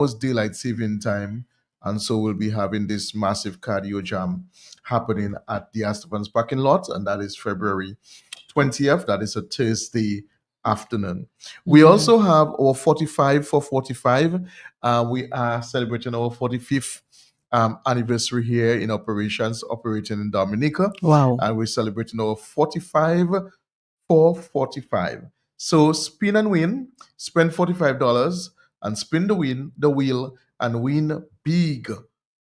almost daylight saving time. And so we'll be having this massive cardio jam happening at the Astevans parking lot, and that is February 20th. That is a Thursday afternoon. We also have our 45 for 45. We are celebrating our 45th anniversary here in operations, operating in Dominica. Wow. And we're celebrating our 45 for 45. So spin and win, spend $45 and spin the wheel and win big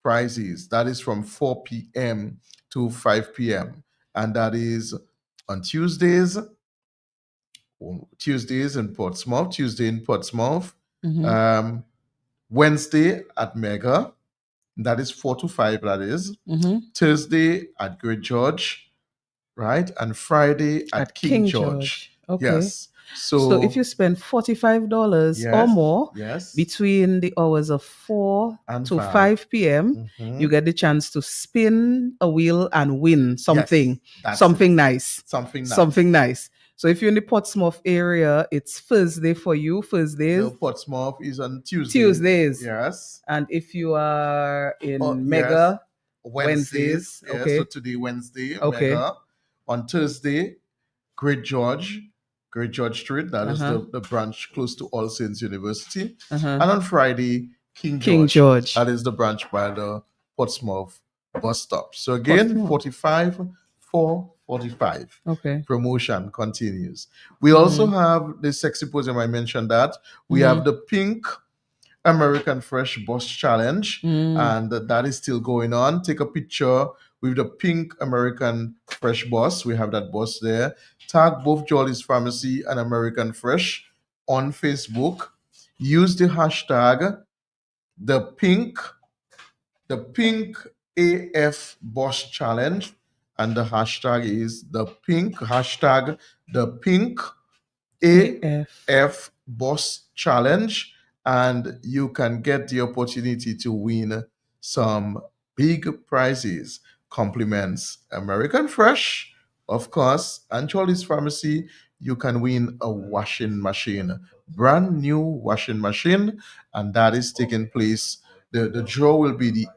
prizes. That is from 4 p.m. to 5 p.m. And that is on Tuesdays in Portsmouth, Tuesday in Portsmouth, Wednesday at Mega, that is 4 to 5, that is. Thursday at Great George, right? And Friday at King George. Okay. Yes. So if you spend $45 or Yes, more yes. between the hours of 4 And to 5. 5 p.m., Mhm. you get the chance to spin a wheel and win something. Yes, that's something it. nice. Something nice. Something nice. So if you're in the Portsmouth area, it's Thursday for you. Thursdays. No, Portsmouth is on Tuesday. Tuesdays. Yes. And if you are in Yes. Mega, Wednesdays. Wednesdays. Yes. Okay. So today, Wednesday, Okay. Mega. On Thursday, Great George Street. That is the branch close to All Saints University. And on Friday, King George. That is the branch by the Portsmouth bus stop. So again, 45 for 45. Okay. Promotion continues. We also have the Sex Symposium. I mentioned that. We have the Pink American Fresh Bus Challenge, and that is still going on. Take a picture with the Pink American Fresh bus. We have that bus there. Tag both Jolly's Pharmacy and American Fresh on Facebook. Use the hashtag the pink AF Bus Challenge, and the hashtag is the pink AF Bus Challenge, and you can get the opportunity to win some big prizes. Compliments American Fresh, of course, and Charlie's Pharmacy. You can win a washing machine, brand new washing machine, and that is taking place. The draw will be the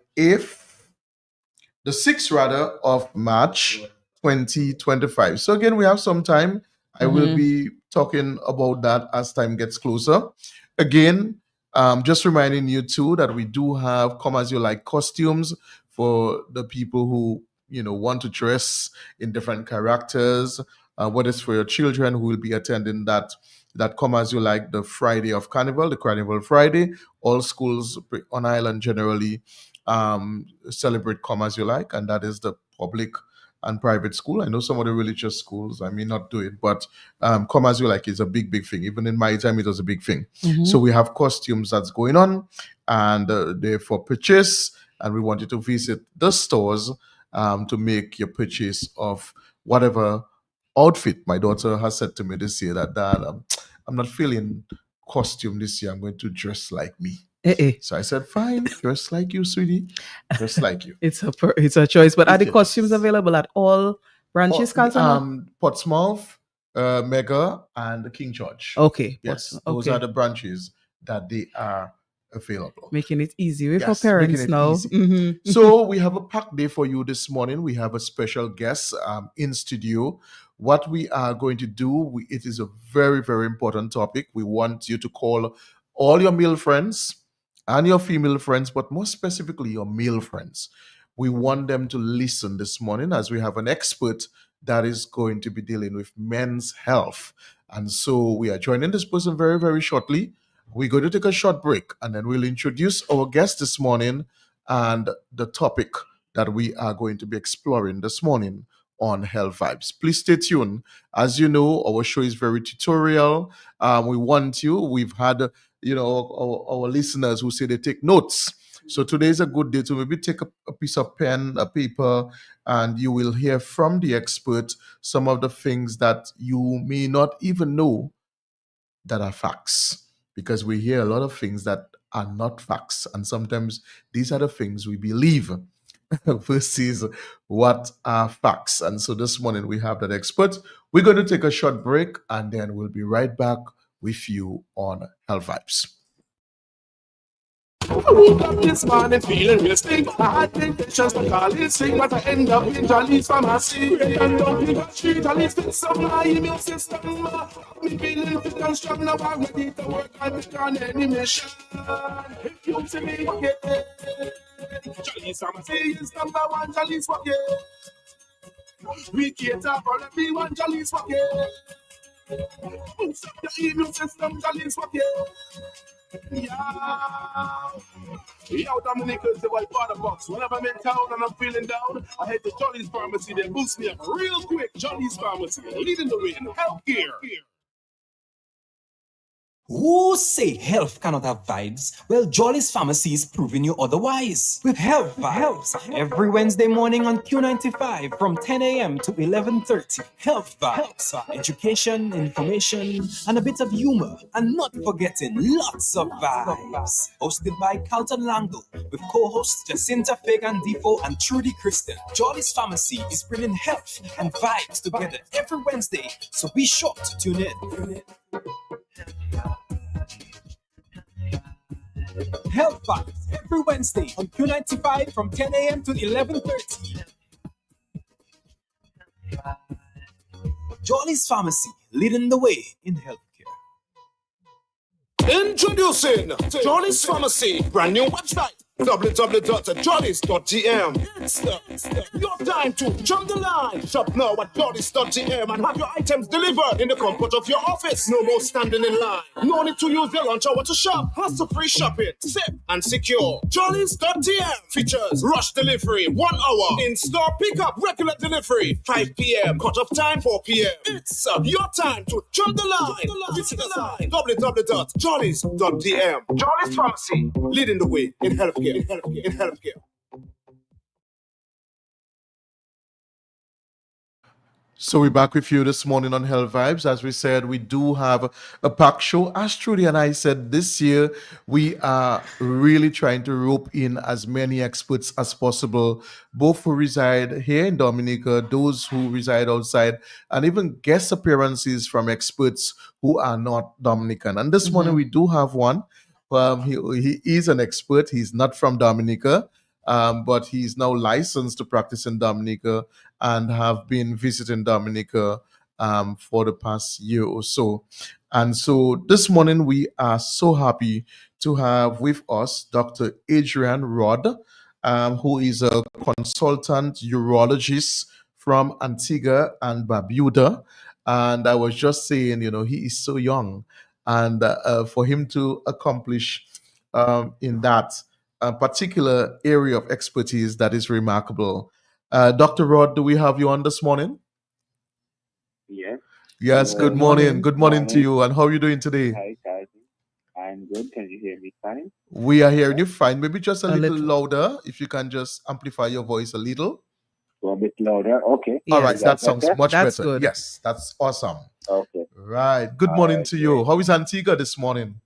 6th rather of March 2025. So again, we have some time. I will be talking about that as time gets closer. Again, just reminding you too that we do have come as you like costumes for the people who want to dress in different characters. Whether it's for your children who will be attending that come as you like the Friday of Carnival, the Carnival Friday. All schools on island generally celebrate come as you like, and that is the public and private school. I know some of the religious schools, I may not do it, but come as you like is a big thing. Even in my time, it was a big thing. So we have costumes that's going on, and they're for purchase, and we want you to visit the stores to make your purchase of whatever outfit. My daughter has said to me this year that, Dad, I'm not feeling costume this year. I'm going to dress like me. So I said, fine, dress like you, sweetie. Dress like you. It's a choice. But are the costumes available at all branches, Carlton? Portsmouth, Mega, and King George. Okay. Yes, those are the branches that they are available. Making it easier for parents now. So we have a packed day for you this morning. We have a special guest in studio. What we are going to do, it is a very, very important topic. We want you to call all your male friends and your female friends, but more specifically your male friends. We want them to listen this morning as we have an expert that is going to be dealing with men's health. And so we are joining this person very, very shortly. We're going to take a short break, and then we'll introduce our guest this morning and the topic that we are going to be exploring this morning on Health Vibes. Please stay tuned. As you know, our show is very tutorial. We want you. We've had our listeners who say they take notes. So today is a good day to maybe take a piece of pen, a paper, and you will hear from the expert some of the things that you may not even know that are facts. Because we hear a lot of things that are not facts. And sometimes these are the things we believe versus what are facts. And so this morning we have that expert. We're going to take a short break, and then we'll be right back with you on Health Vibes. I woke up this morning feeling real stink. I had intentions to call it sick, but I end up in Jolly's pharmacy. Great and down in the street, at least fix up my immune system. Me feeling fit and strong, now I'm ready to work and make on any mission. If you see me again, Jolly's pharmacy is number one. Jolly's for you. We cater for everyone. Jolly's for you. Boost up your immune system. Jolly's for you. Yeah. Yo, Dominic is the white water box. Whenever I'm in town and I'm feeling down, I head to Jolly's Pharmacy. They boost me up real quick. Jolly's Pharmacy, leading the way in healthcare. Who say health cannot have vibes? Well, Jolly's Pharmacy is proving you otherwise. With Health Vibes, every Wednesday morning on Q95 from 10 a.m. to 11:30. Health Vibes, education, information, and a bit of humor. And not forgetting lots of vibes. Hosted by Carlton Langdo with co-hosts Jacinta Fagan Defoe and Trudy Kristen. Jolly's Pharmacy is bringing health and vibes together every Wednesday, so be sure to tune in. Health Vibes every Wednesday on Q95 from 10 a.m. to 11:30. Jolly's Pharmacy, leading the way in healthcare. Introducing Jolly's Pharmacy, brand new website. www.jollies.gm. It's your time to jump the line. Shop now at jollies.gm and have your items delivered in the comfort of your office. No more standing in line. No need to use your lunch hour to shop. Hassle-free shopping, safe and secure. Jollies.gm features rush delivery, 1 hour. In-store pickup, regular delivery, 5 p.m. Cut-off time, 4 p.m. It's your time to jump the line. Visit us at www.jollies.gm. Jollies Pharmacy, leading the way in healthcare. In healthcare. So we're back with you this morning on Health Vibes. As we said, we do have a packed show. As Trudy and I said, this year we are really trying to rope in as many experts as possible, both who reside here in Dominica, those who reside outside, and even guest appearances from experts who are not Dominican. And this morning we do have one. He is an expert. He's not from Dominica, but he's now licensed to practice in Dominica and have been visiting Dominica for the past year or so. And so this morning we are so happy to have with us Dr. Adrian Rod, who is a consultant urologist from Antigua and Barbuda. And I was just saying, he is so young. And for him to accomplish in that particular area of expertise, that is remarkable. Dr. Rod, do we have you on this morning? Yes. Yes, good morning. Good morning to you. And how are you doing today? Hi, guys. I'm good. Can you hear me fine? We are hearing you fine. Maybe just a little little. louder, if you can just amplify your voice a little. Go a bit louder. Okay. All right, Yes, that sounds better? much That's better. good. Yes, that's awesome. Okay. Right. Good All morning right, to you. great. How is Antigua this morning?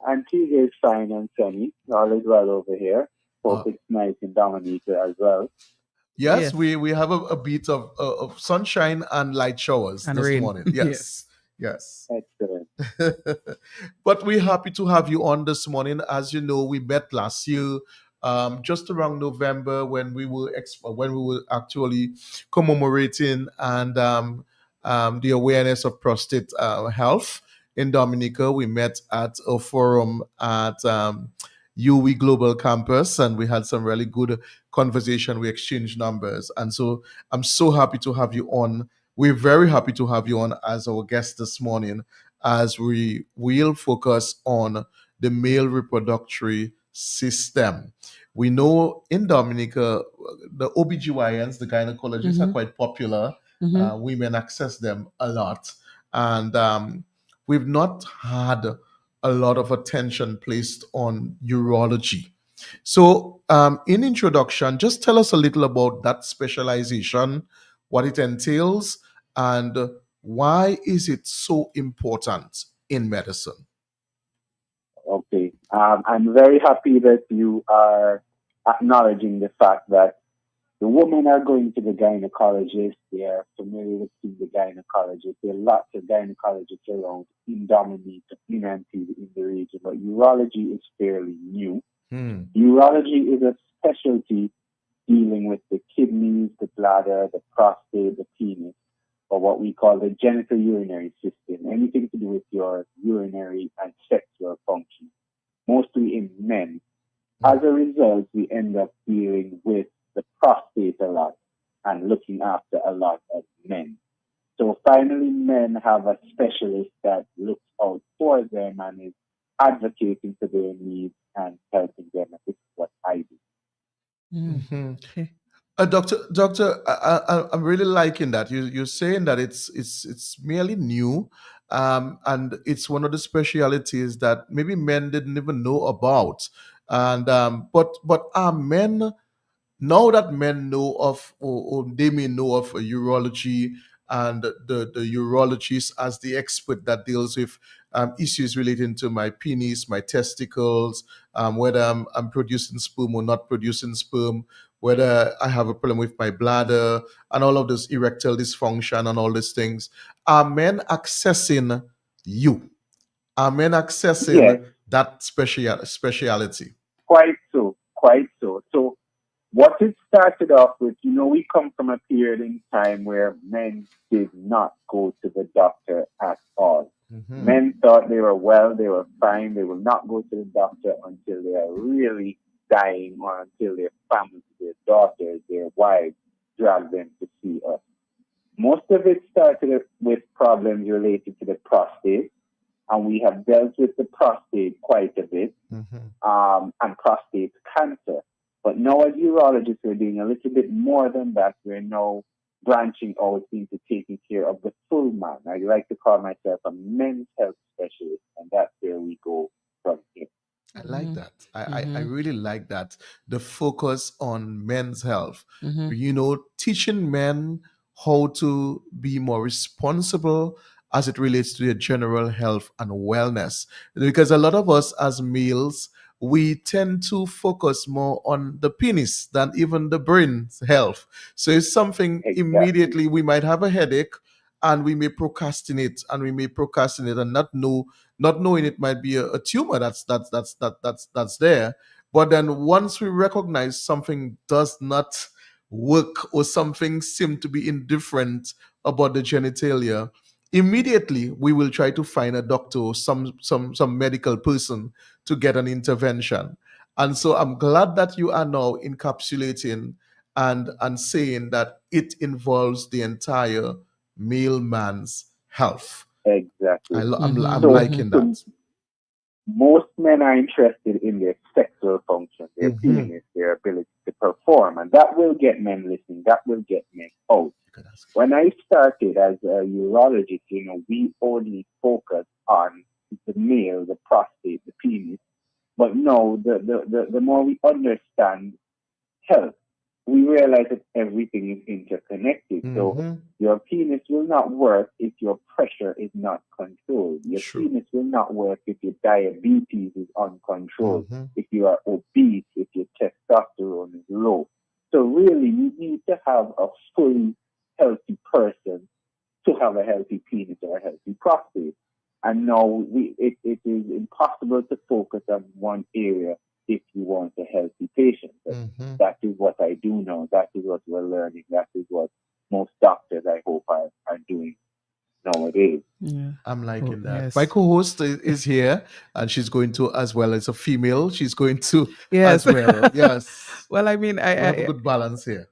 Antigua is fine and sunny. All is well over here. Hope it's nice in Dominica as well. Yes, Yes. we have a bit of sunshine and light showers And this rain. morning. Yes. Yes. Excellent. But we're happy to have you on this morning. As you know, we met last year, just around November when we were actually commemorating and the awareness of prostate health in Dominica. We met at a forum at UE Global Campus, and we had some really good conversation. We exchanged numbers, and so I'm so happy to have you on. We're very happy to have you on as our guest this morning, as we will focus on the male reproductory system. We know in Dominica, the OBGYNs, the gynecologists, are quite popular. Women access them a lot. And we've not had a lot of attention placed on urology. So, in introduction, just tell us a little about that specialization, what it entails, and why is it so important in medicine? Okay. I'm very happy that you are acknowledging the fact that The women are going to the gynecologist. They are familiar with seeing the gynecologist. There are lots of gynecologists around in Dominica, in Antigua, in the region, but urology is fairly new. Urology is a specialty dealing with the kidneys, the bladder, the prostate, the penis, or what we call the genital urinary system, anything to do with your urinary and sexual function, mostly in men. As a result, we end up dealing with the prostate a lot and looking after a lot of men. So finally, men have a specialist that looks out for them and is advocating for their needs and helping them. And this is what I do. Okay. Doctor, I'm really liking that. You're saying that it's merely new, and it's one of the specialities that maybe men didn't even know about. And but are men, now that men know of, or they may know of urology, and the urologist as the expert that deals with issues relating to my penis, my testicles, whether I'm producing sperm or not producing sperm, whether I have a problem with my bladder, and all of this erectile dysfunction and all these things. Are men accessing you? Are men accessing Yes, that speciality? quite so, quite so. So what it started off with, we come from a period in time where men did not go to the doctor at all. Men thought they were well, they were fine, they will not go to the doctor until they are really dying or until their families, their daughters, their wives drag them to see us. Most of it started with problems related to the prostate, and we have dealt with the prostate quite a bit, and prostate cancer. But now as urologists, we're doing a little bit more than that. We're now branching out into taking care of the full man. I like to call myself a men's health specialist, and that's where we go from here. I like that. I really like that. The focus on men's health. Teaching men how to be more responsible as it relates to their general health and wellness. Because a lot of us as males, we tend to focus more on the penis than even the brain's health. So it's something Exactly. immediately we might have a headache, and we may procrastinate and not knowing it might be a tumor that's there. But then once we recognize something does not work, or something seem to be indifferent about the genitalia, immediately we will try to find a doctor or some medical person to get an intervention. And so I'm glad that you are now encapsulating and saying that it involves the entire male man's health. Exactly. I'm So, liking so that. most men are interested in their sexual function, their Mhm. penis, their ability to perform, and that will get men listening. That will get men out. When I started as a urologist, we only focus on the male, the prostate, the penis. But no, the more we understand health, we realize that everything is interconnected. So Mhm. your penis will not work if your pressure is not controlled. Your True. penis will not work if your diabetes is uncontrolled, Mhm. if you are obese, if your testosterone is low. So really, you need to have a fully healthy person to have a healthy penis or a healthy prostate. And no, it is impossible to focus on one area if you want a healthy patient. But Mhm. that is what I do now. That is what we're learning. That is what most doctors, I hope, are doing nowadays. Yeah. I'm liking that. Yes. My co-host is here, and she's going to, as well as a female, she's going to Yes. as well. Yes, Well, I mean, we have a good balance here.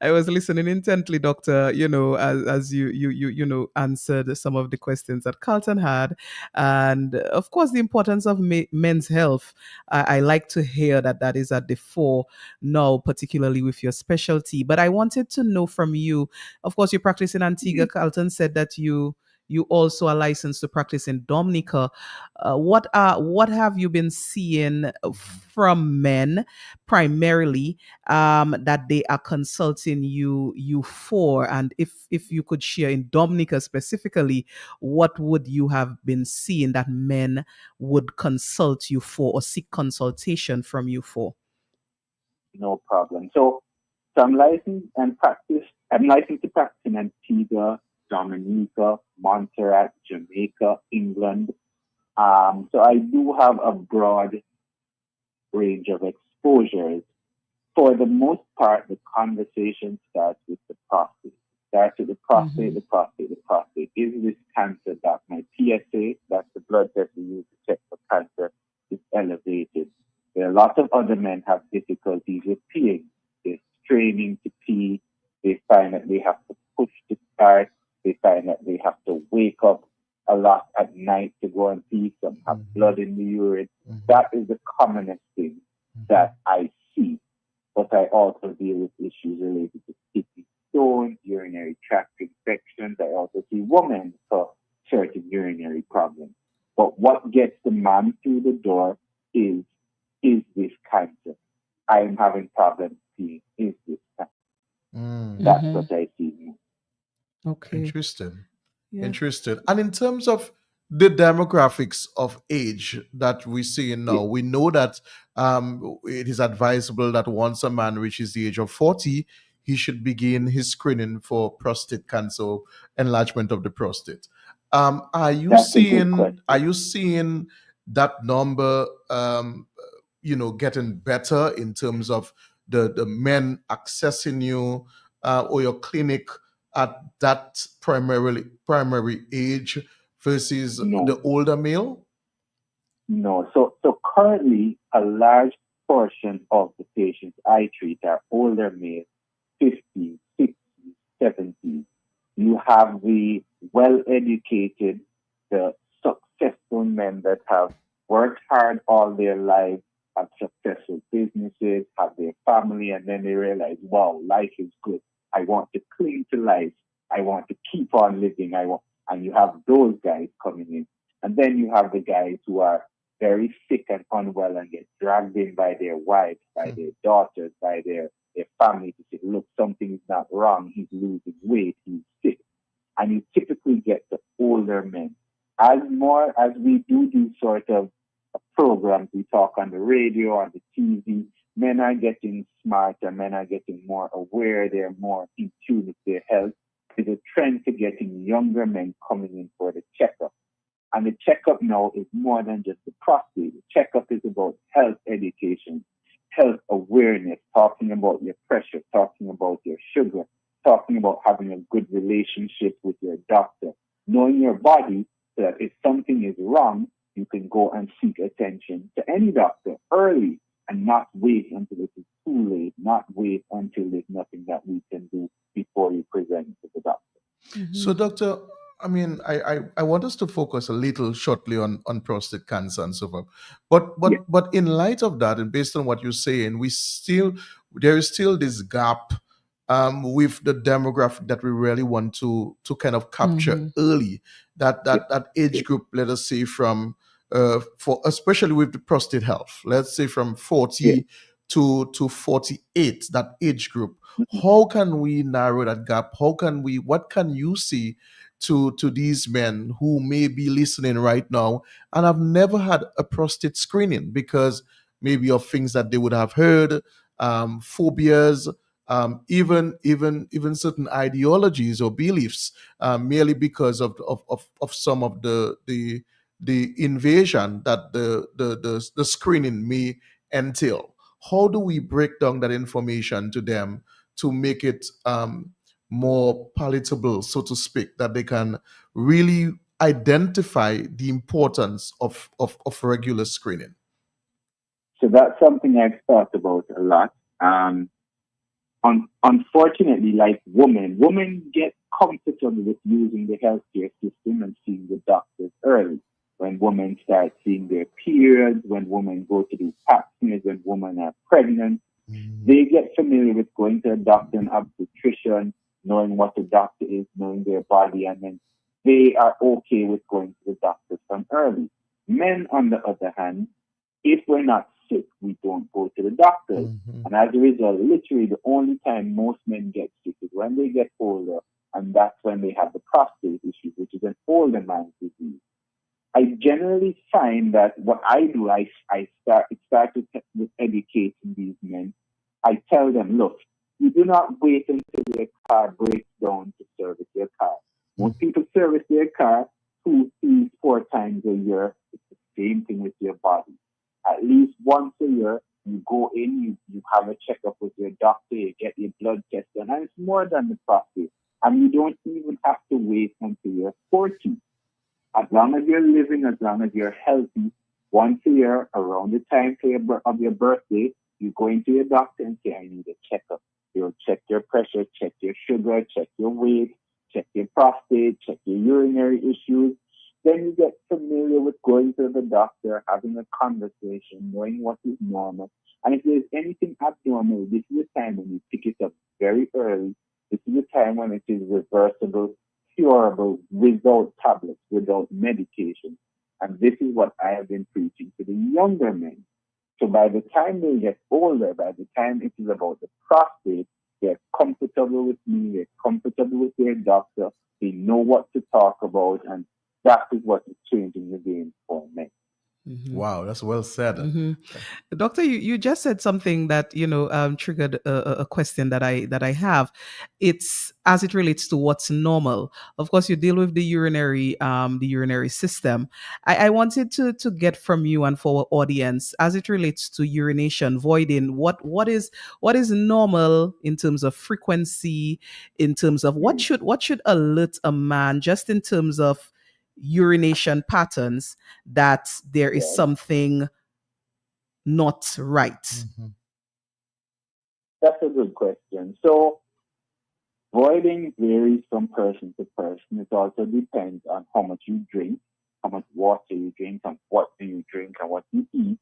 I was listening intently, Doctor. As you answered some of the questions that Carlton had, and of course the importance of men's health. I like to hear that is at the fore now, particularly with your specialty. But I wanted to know from you. Of course, you practice in Antigua. Carlton said that you also are licensed to practice in Dominica. What have you been seeing from men primarily, that they are consulting you for? And if you could share in Dominica specifically, what would you have been seeing that men would consult you for or seek consultation from you for? No problem. So So I'm licensed and practice. I'm licensed to practice in Antigua, Dominica, Montserrat, Jamaica, England. So I do have a broad range of exposures. For the most part, the conversation starts with the prostate. Starts with the prostate, the prostate, the prostate. Is this cancer that my PSA, that's the blood test we use to check for cancer, is elevated? There are lots of other men have difficulties with peeing. They're straining to pee. They find that they have to push to start. They find that they have to wake up a lot at night to go and pee. Some have blood in the urine. That is the commonest thing that I see. But I also deal with issues related to kidney stones, urinary tract infections. I also see women for certain urinary problems. But what gets the man through the door is this cancer? I am having problems peeing. Is this cancer? That's what I see. Okay. Interesting. Yeah. Interesting. And in terms of the demographics of age that we see now, we know that it is advisable that once a man reaches the age of 40, he should begin his screening for prostate cancer, enlargement of the prostate. Are you That's a good seeing question. that number getting better in terms of the men accessing you or your clinic at that primary age versus No. the older male? No. So currently, a large portion of the patients I treat are older males, 50s, 60s, 70s. You have the well-educated, the successful men that have worked hard all their lives, have successful businesses, have their family, and then they realize, wow, life is good. I want to cling to life. I want to keep on living. And you have those guys coming in. And then you have the guys who are very sick and unwell and get dragged in by their wives, by their daughters, by their family to say, look, something is not wrong. He's losing weight. He's sick. And you typically get the older men. As we do these sort of programs, we talk on the radio, on the TV, men are getting smarter, men are getting more aware, they're more in tune with their health. There's a trend to getting younger men coming in for the checkup. And the checkup now is more than just the prostate. The checkup is about health education, health awareness, talking about your pressure, talking about your sugar, talking about having a good relationship with your doctor, knowing your body so that if something is wrong, you can go and seek attention to any doctor early and not wait until it is too late, not wait until there's nothing that we can do before you present to the doctor. So, Doctor, I want us to focus a little shortly on prostate cancer and so forth. But in light of that, and based on what you're saying, there is still this gap with the demographic that we really want to kind of capture early. That age group, let us say from for especially with the prostate health, let's say from 40 to 48, that age group. How can we narrow that gap? What can you see to these men who may be listening right now and have never had a prostate screening because maybe of things that they would have heard, phobias, even certain ideologies or beliefs, merely because of some of the invasion that the screening may entail. How do we break down that information to them to make it more palatable, so to speak, that they can really identify the importance of regular screening? So that's something I've thought about a lot. Unfortunately, like women get comfortable with using the healthcare system and seeing the doctors early. When women start seeing their periods, when women go to do pap smears, when women are pregnant, they get familiar with going to a doctor and obstetrician, knowing what the doctor is, knowing their body, and then they are okay with going to the doctor from early. Men, on the other hand, if we're not sick, we don't go to the doctors. And as a result, literally the only time most men get sick is when they get older, and that's when they have the prostate issue, which is an older man's disease. I generally find that what I do, it started with educating these men. I tell them, look, You do not wait until your car breaks down to service your car. Most people service their car 2, 3, 4 times a year. It's the same thing with your body. At least once a year, you go in, you have a checkup with your doctor, you get your blood test done, and it's more than the prostate. And you don't even have to wait until you're 40. As long as you're living, as long as you're healthy, once a year, around the time of your birthday, you go into your doctor and say, I need a checkup. You'll check your pressure, check your sugar, check your weight, check your prostate, check your urinary issues. Then you get familiar with going to the doctor, having a conversation, knowing what is normal. And if there's anything abnormal, this is the time when you pick it up very early. This is the time when it is reversible, curable, without tablets, without medication. And this is what I have been preaching to the younger men. So by the time they get older, by the time it is about the prostate, they're comfortable with me, they're comfortable with their doctor, they know what to talk about, and that is what is changing the game for men. Wow, that's well said. Doctor, you just said something that triggered a question that I have. It's as it relates to what's normal. Of course, you deal with the urinary system. I wanted to get from you and for our audience as it relates to urination, voiding. What is normal in terms of frequency, in terms of what should alert a man, just in terms of urination patterns, that there is something not right? That's a good question. So voiding varies from person to person. It also depends on how much you drink, how much water you drink, and what do you drink and what you eat.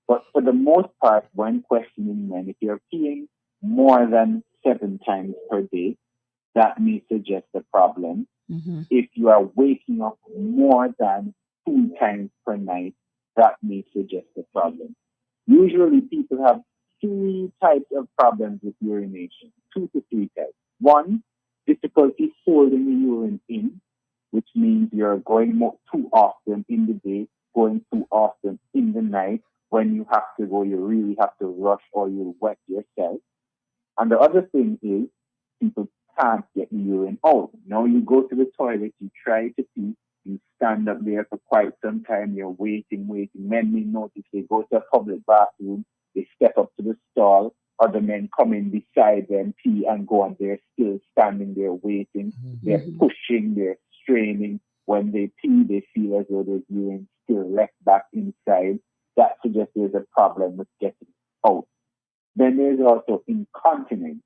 But for the most part, when questioning men, if you're peeing more than 7 times per day, that may suggest a problem. If you are waking up more than 2 times per night, that may suggest a problem. Usually people have 3 types of problems with urination, 2 to 3 types. 1, difficulty holding the urine in, which means you're going too often in the day, going too often in the night. When you have to go, you really have to rush or you'll wet yourself. And the other thing is people can't get the urine out. Now you go to the toilet, you try to pee, you stand up there for quite some time, you're waiting. Men may notice they go to a public bathroom, they step up to the stall, other men come in beside them, pee and go, and they're still standing there waiting. They're pushing, they're straining. When they pee, they feel as though there's urine still left back inside. That suggests there's a problem with getting out. Then there's also incontinence.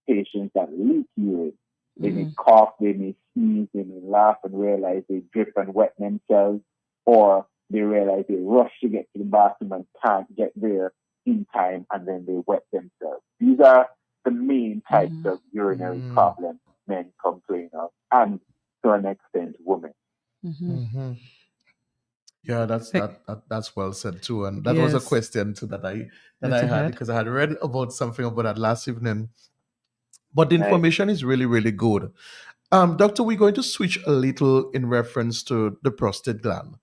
Patients that leak urine. They may cough, they may sneeze, they may laugh and realize they drip and wet themselves, or they realize they rush to get to the bathroom and can't get there in time, and then they wet themselves. These are the main types of urinary problems men complain of, and to an extent, women. Yeah, that's well said too, and that was a question too that I had, because I had read about something about that last evening. But the information is really, really good. Doctor, we're going to switch a little in reference to the prostate gland.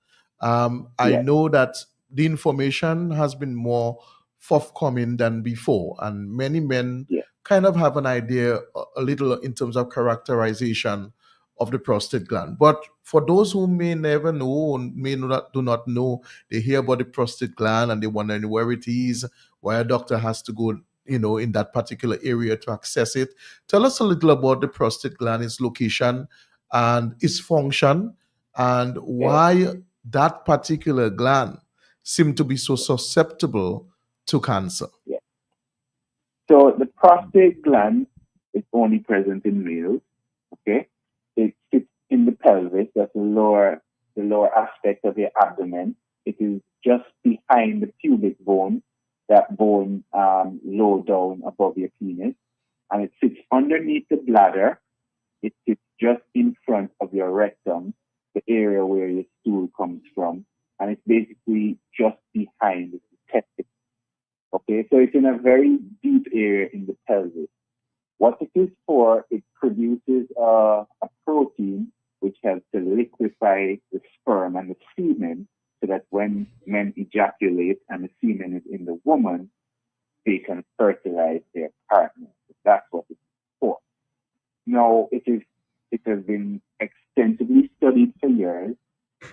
I know that the information has been more forthcoming than before, and many men kind of have an idea a little in terms of characterization of the prostate gland. But for those who may never know, do not know, they hear about the prostate gland and they wonder where it is, why a doctor has to go in that particular area to access it. Tell us a little about the prostate gland, its location and its function, and why that particular gland seems to be so susceptible to cancer. So the prostate gland is only present in males. Okay, it sits in the pelvis. That's the lower aspect of your abdomen. It is just behind the pubic bone. That bone low down above your penis, and it sits underneath the bladder. It sits just in front of your rectum, the area where your stool comes from, and it's basically just behind the testicles. Okay, so it's in a very deep area in the pelvis. What it is for, it produces a protein which helps to liquefy the sperm and the semen, so that when men ejaculate and the semen is in the woman, they can fertilize their partner. That's what it's for. Now, it has been extensively studied for years,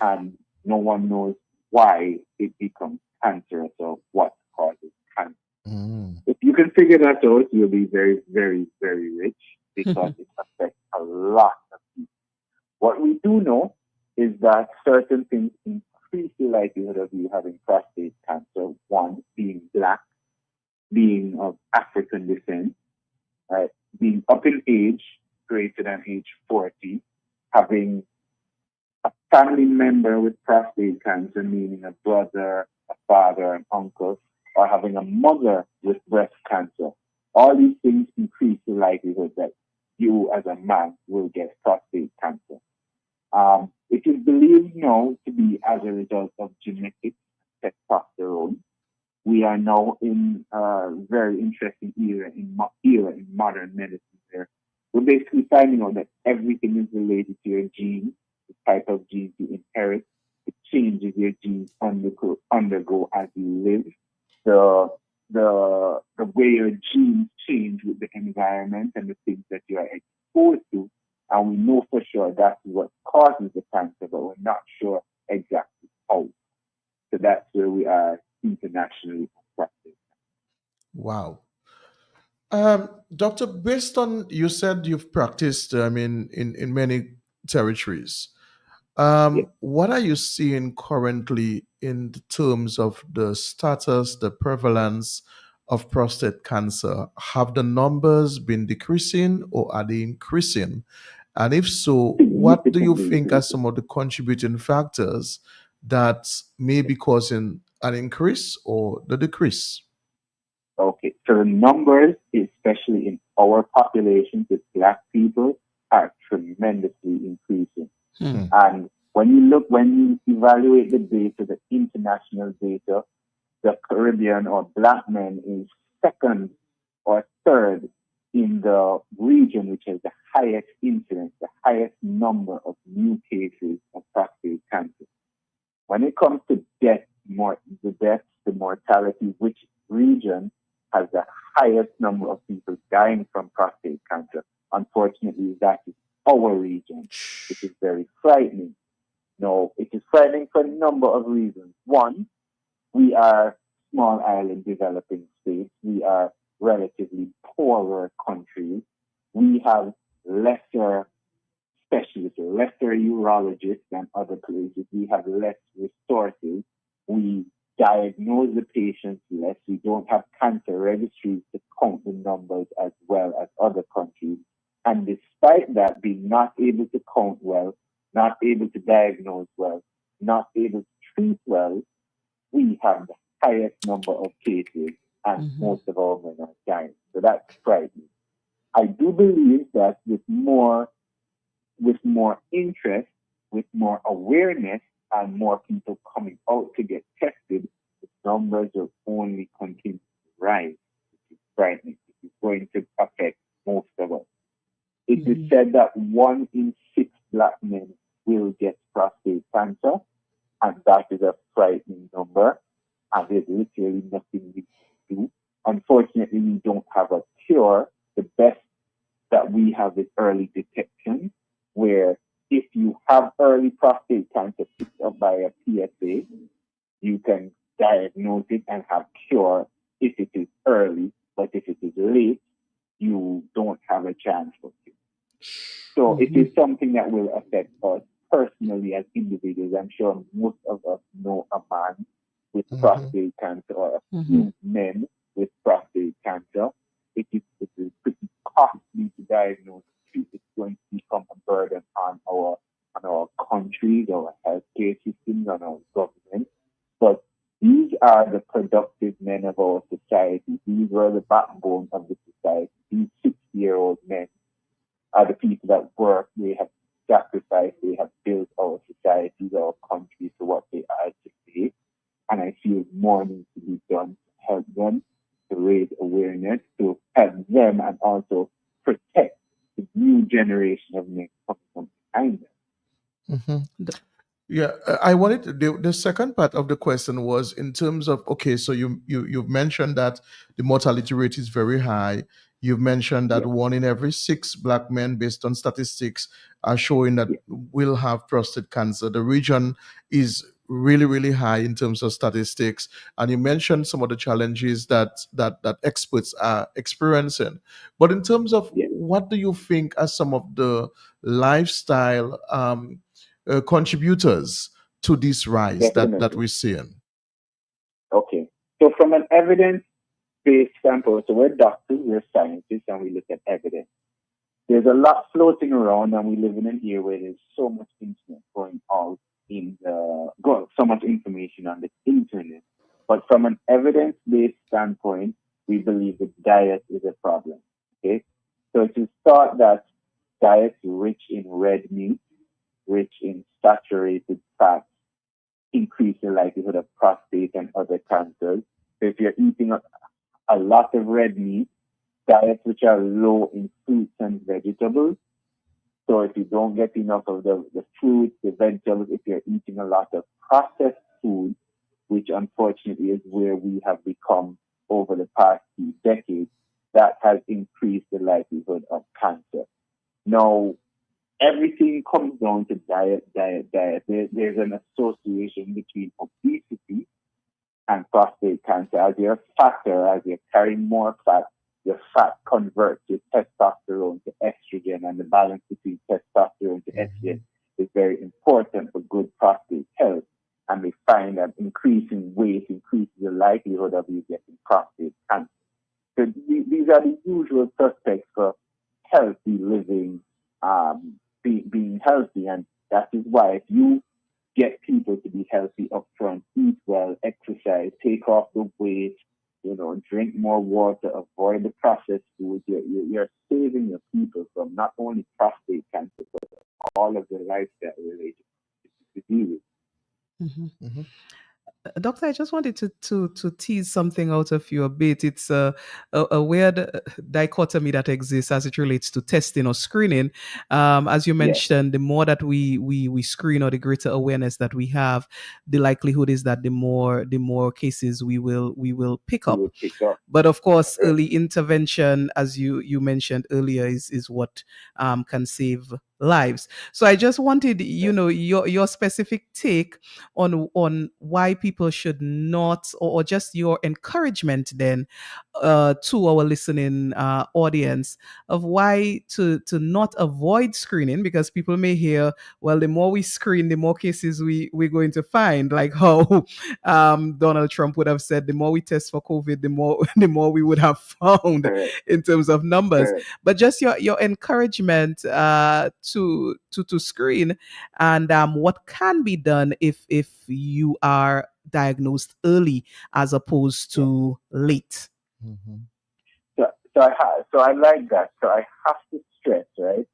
and no one knows why it becomes cancerous or what causes cancer. Mm. If you can figure that out, you'll be very, very, very rich because it affects a lot of people. What we do know is that certain things increase the likelihood of you having prostate cancer. One, being black, being of African descent, right? Being up in age, greater than age 40, having a family member with prostate cancer, meaning a brother, a father, an uncle, or having a mother with breast cancer. All these things increase the likelihood that you as a man will get prostate cancer. It is believed now to be as a result of genetic testosterone. We are now in a very interesting era in modern medicine where we're basically finding out that everything is related to your genes, the type of genes you inherit, the changes your genes undergo as you live, the way your genes change with the environment and the things that you are exposed to. And we know for sure that's what causes the cancer, but we're not sure exactly how. So that's where we are internationally practicing. Wow. Doctor, based on you said you've practiced, I mean, in many territories. Yes. What are you seeing currently in the terms of the status, the prevalence of prostate cancer? Have the numbers been decreasing or are they increasing? And if so, what do you Significantly think are increasing. some of the contributing factors that may be causing an increase or the decrease? Okay, so the numbers, especially in our populations with black people, are tremendously increasing. Hmm. And when you evaluate the data, the international data, the Caribbean or black men is second or third in the region which has the highest incidence, the highest number of new cases of prostate cancer. When it comes to the mortality, which region has the highest number of people dying from prostate cancer? Unfortunately, that is our region, which is very frightening. No, it is frightening for a number of reasons. One, we are small island developing states. We are relatively poorer countries. We have lesser specialists, lesser urologists than other places. We have less resources. We diagnose the patients less. We don't have cancer registries to count the numbers as well as other countries. And despite that, being not able to count well, not able to diagnose well, not able to treat well, we have the highest number of cases and most of our men are dying. So that's frightening. I do believe that with more interest, with more awareness, and more people coming out to get tested, the numbers will only continue to rise, which is frightening. It is going to affect most of us. It is said that 1 in 6 black men will get prostate cancer, and that is a frightening number, and there's literally nothing we can do. Unfortunately, we don't have a cure. The best that we have is early detection, where if you have early prostate cancer picked up by a PSA, you can diagnose it and have cure if it is early, but if it is late, you don't have a chance for cure. So it is something that will affect us personally as individuals. I'm sure most of us know a man with prostate cancer or a few men with prostate cancer. It is pretty costly to diagnose. It's going to become a burden on our countries, our healthcare systems, on our government. But these are the productive men of our society. These were the backbone of the society. These 60-year-old men are the people that work. They have sacrificed. They have built our societies, our countries to what they are today. And I feel more needs to be done to help them, to raise awareness, to help them, and also protect the new generation of men coming from behind them. Yeah, I wanted the second part of the question was in terms of, okay, so you've mentioned that the mortality rate is very high You've mentioned that Yeah, 1 in every 6 Black men, based on statistics, are showing that yeah, will have prostate cancer. The region is really, really high in terms of statistics. And you mentioned some of the challenges that experts are experiencing. But in terms of yeah, what do you think are some of the lifestyle contributors to this rise that definitely. we're seeing? Okay. So from an evidence-based standpoint, so we're doctors, we're scientists, and we look at evidence. There's a lot floating around, and we live in an era where there's so much internet going out so much information on the internet. But from an evidence-based standpoint, we believe that diet is a problem. Okay, so it is thought that diets rich in red meat, rich in saturated fats, increase the likelihood of prostate and other cancers. So if you're eating a lot of red meat, diets which are low in fruits and vegetables. So if you don't get enough of the fruits, the vegetables, if you're eating a lot of processed food, which unfortunately is where we have become over the past few decades, that has increased the likelihood of cancer. Now, everything comes down to diet, diet, diet. There's an association between obesity and prostate cancer. As you're fatter, as you're carrying more fat, your fat converts your testosterone to estrogen, and the balance between testosterone to estrogen is very important for good prostate health. And we find that increasing weight increases the likelihood of you getting prostate cancer. So these are the usual suspects for healthy living, being healthy. And that is why if you get people to be healthy upfront, eat well, exercise, take off the weight, drink more water, avoid the processed foods, you're saving your people from not only prostate cancer, but all of the lifestyle related diseases. Mhm. Mhm. Doctor, I just wanted to tease something out of you a bit. It's a weird dichotomy that exists as it relates to testing or screening. As you Yes, mentioned, the more that we screen, or the greater awareness that we have, the likelihood is that the more cases we will pick you up. will pick up. But of course, Correct. early intervention, as you mentioned earlier, is what can save lives. So I just wanted, Yes. your specific take on why people should not, or just your encouragement then, to our listening audience, of why to not avoid screening, because people may hear, well, the more we screen, the more cases we're going to find, like how Donald Trump would have said, the more we test for COVID, the more the more we would have found Correct. in terms of numbers. Correct. But just your encouragement to screen, and what can be done if you are diagnosed early as opposed Yeah. to late. Mhm. So I like that. So I have to stress, right,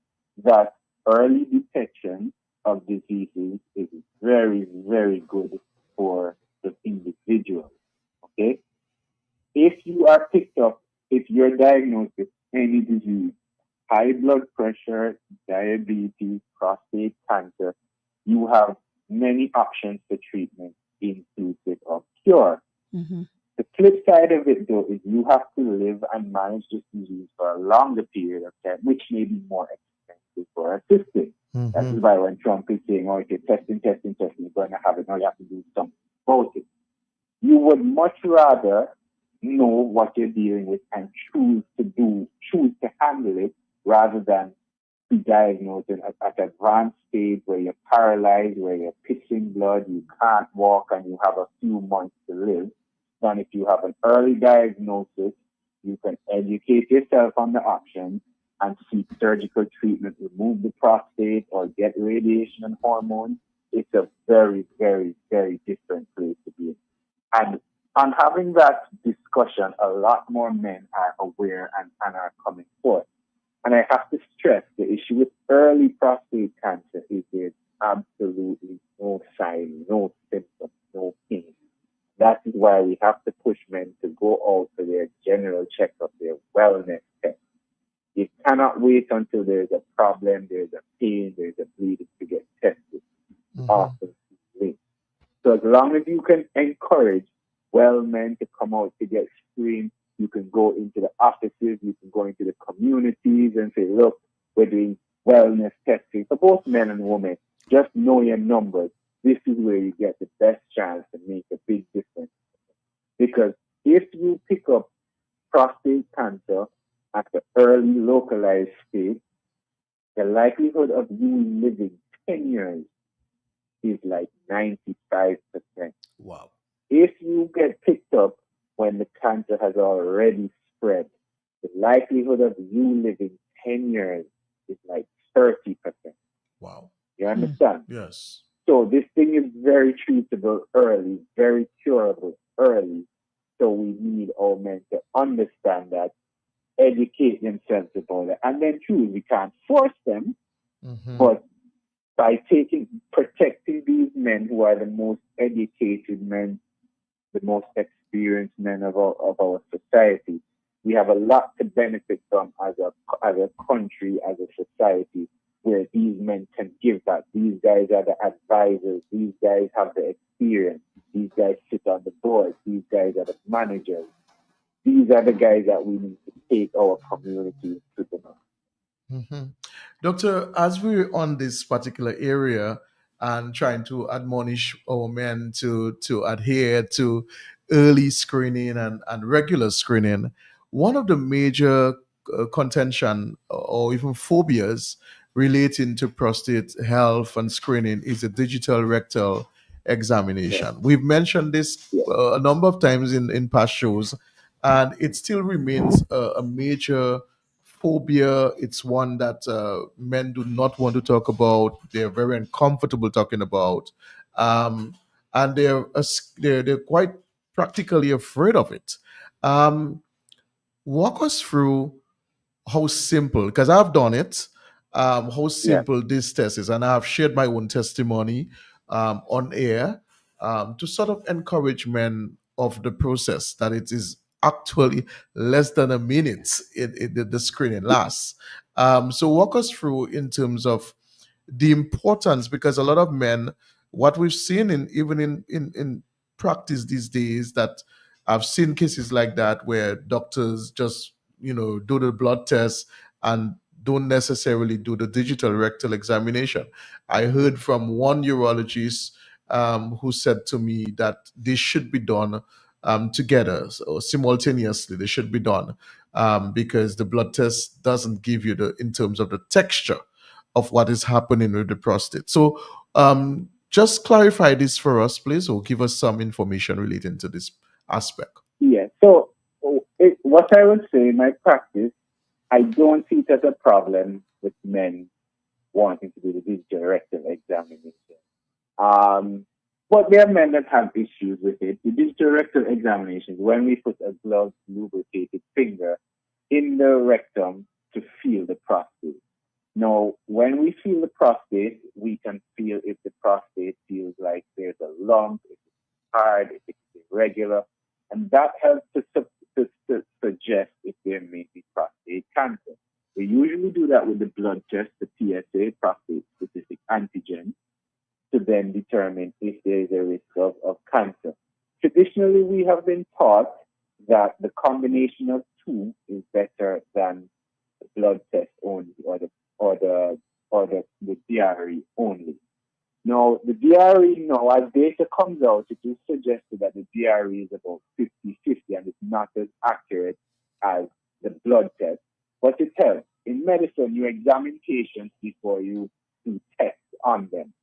that early detection of diseases is very, very good for the individual. Okay, if you are picked up, if you're diagnosed with any disease, high blood pressure, diabetes, prostate cancer, you have many options for treatment, inclusive of cure. Mm-hmm. The flip side of it, though, is you have to live and manage this disease for a longer period of time, which may be more expensive for a system. That is Mhm. why when Trump is saying, oh, if you're testing, you're going to have it, now you have to do something about it. You would much rather know what you're dealing with and choose to handle it, rather than be diagnosed at advanced stage where you're paralyzed, where you're pissing blood, you can't walk, and you have a few months to live. Than if you have an early diagnosis, you can educate yourself on the options and seek surgical treatment, remove the prostate or get radiation and hormones. It's a very, very, very different place to be in. And on having that discussion, a lot more men are aware and are coming forth. And I have to stress the issue with early prostate cancer is there's absolutely no sign, no symptoms, no pain. That is why we have to push men to go out for their general checkup, their wellness test. You cannot wait until there's a problem, there's a pain, there's a bleeding to get tested. Mhm. Often too late. So as long as you can encourage well men to come out to get screened, you can go into the offices, you can go into the communities and say, look, we're doing wellness testing for both men and women. Just know your numbers. This is where you get the best chance to make a big difference. Because if you pick up prostate cancer at the early localized stage, the likelihood of you living 10 years is like 95%. Wow. If you get picked up when the cancer has already spread, the likelihood of you living 10 years is like 30%. Wow. You understand? Yes. So this thing is very treatable early, very curable early. So we need our men to understand that, educate themselves about it. And then true, we can't force them, but by protecting these men who are the most educated men, the most experienced men of our society, we have a lot to benefit from as a country, as a society, where these men can give back. These guys are the advisors. These guys have the experience. These guys sit on the board. These guys are the managers. These are the guys that we need to take our community to the next. Doctor, as we're on this particular area and trying to admonish our men to adhere to early screening and regular screening, one of the major contention or even phobias relating to prostate health and screening is a digital rectal examination. Yes. We've mentioned this Yes. a number of times in past shows, and it still remains a major phobia. It's one that men do not want to talk about. They're very uncomfortable talking about, um, and they're quite practically afraid of it. Um, Walk us through how simple, because I've done it, how Yeah. simple this test is. And I've shared my own testimony on air to sort of encourage men of the process that it is actually less than a minute the screening lasts. So walk us through in terms of the importance, because a lot of men, what we've seen in even in practice these days, that I've seen cases like that where doctors just do the blood test and don't necessarily do the digital rectal examination. I heard from one urologist who said to me that this should be done together or simultaneously. They should be done because the blood test doesn't give you the in terms of the texture of what is happening with the prostate. So, just clarify this for us, please, or give us some information relating to this aspect. Yeah. So what I would say in my practice, I don't see it as a problem with men wanting to do the digital rectal examination. But there are men that have issues with it. The digital rectal examination, when we put a gloved, lubricated finger in the rectum to feel the prostate. Now, when we feel the prostate, we can feel if the prostate feels like there's a lump, if it's hard, if it's irregular, and that helps to suggest if there may be prostate cancer. We usually do that with the blood test, the PSA, prostate-specific antigen, to then determine if there is a risk of cancer. Traditionally, we have been taught that the combination of two is better than the blood test only or the DRE only. Now, the DRE, now, as data comes out, it is suggested that the DRE is about 50-50 and it's not as accurate as the blood test. But it helps. In medicine, you examine patients before you do tests on them.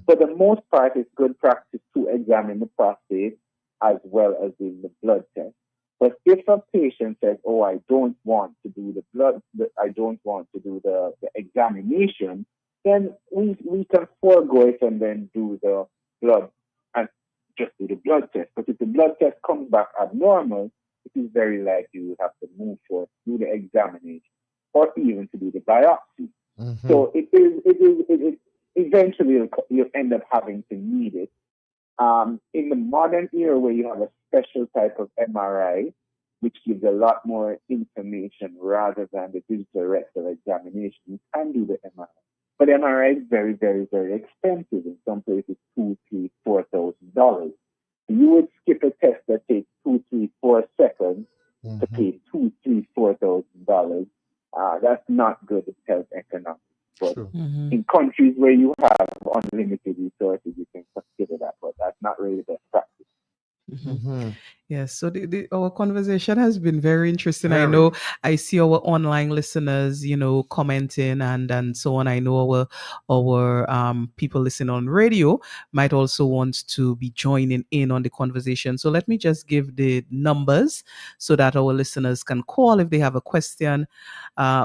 For the most part, it's good practice to examine the prostate as well as doing the blood test. But if a patient says, "Oh, I don't want to do I don't want to do the examination," then we can forego it and then do the blood and just do the blood test. But if the blood test comes back abnormal, it is very likely you have to move forward, do the examination, or even to do the biopsy. So it is eventually you'll end up having to need it. In the modern era where you have a special type of MRI, which gives a lot more information rather than the digital rectal examination, you can do the MRI. But MRI is very, very, very expensive. In some places, $2,000, $3,000, $4,000. You would skip a test that takes 2, 3, 4 seconds to pay $2, $3, $4,000. That's not good health economics. But True. in countries where you have unlimited resources, you can consider that, but that's not really the practice. Yes, so our conversation has been very interesting. I Very. know I see our online listeners, commenting and so on. I know our people listening on radio might also want to be joining in on the conversation. So let me just give the numbers so that our listeners can call if they have a question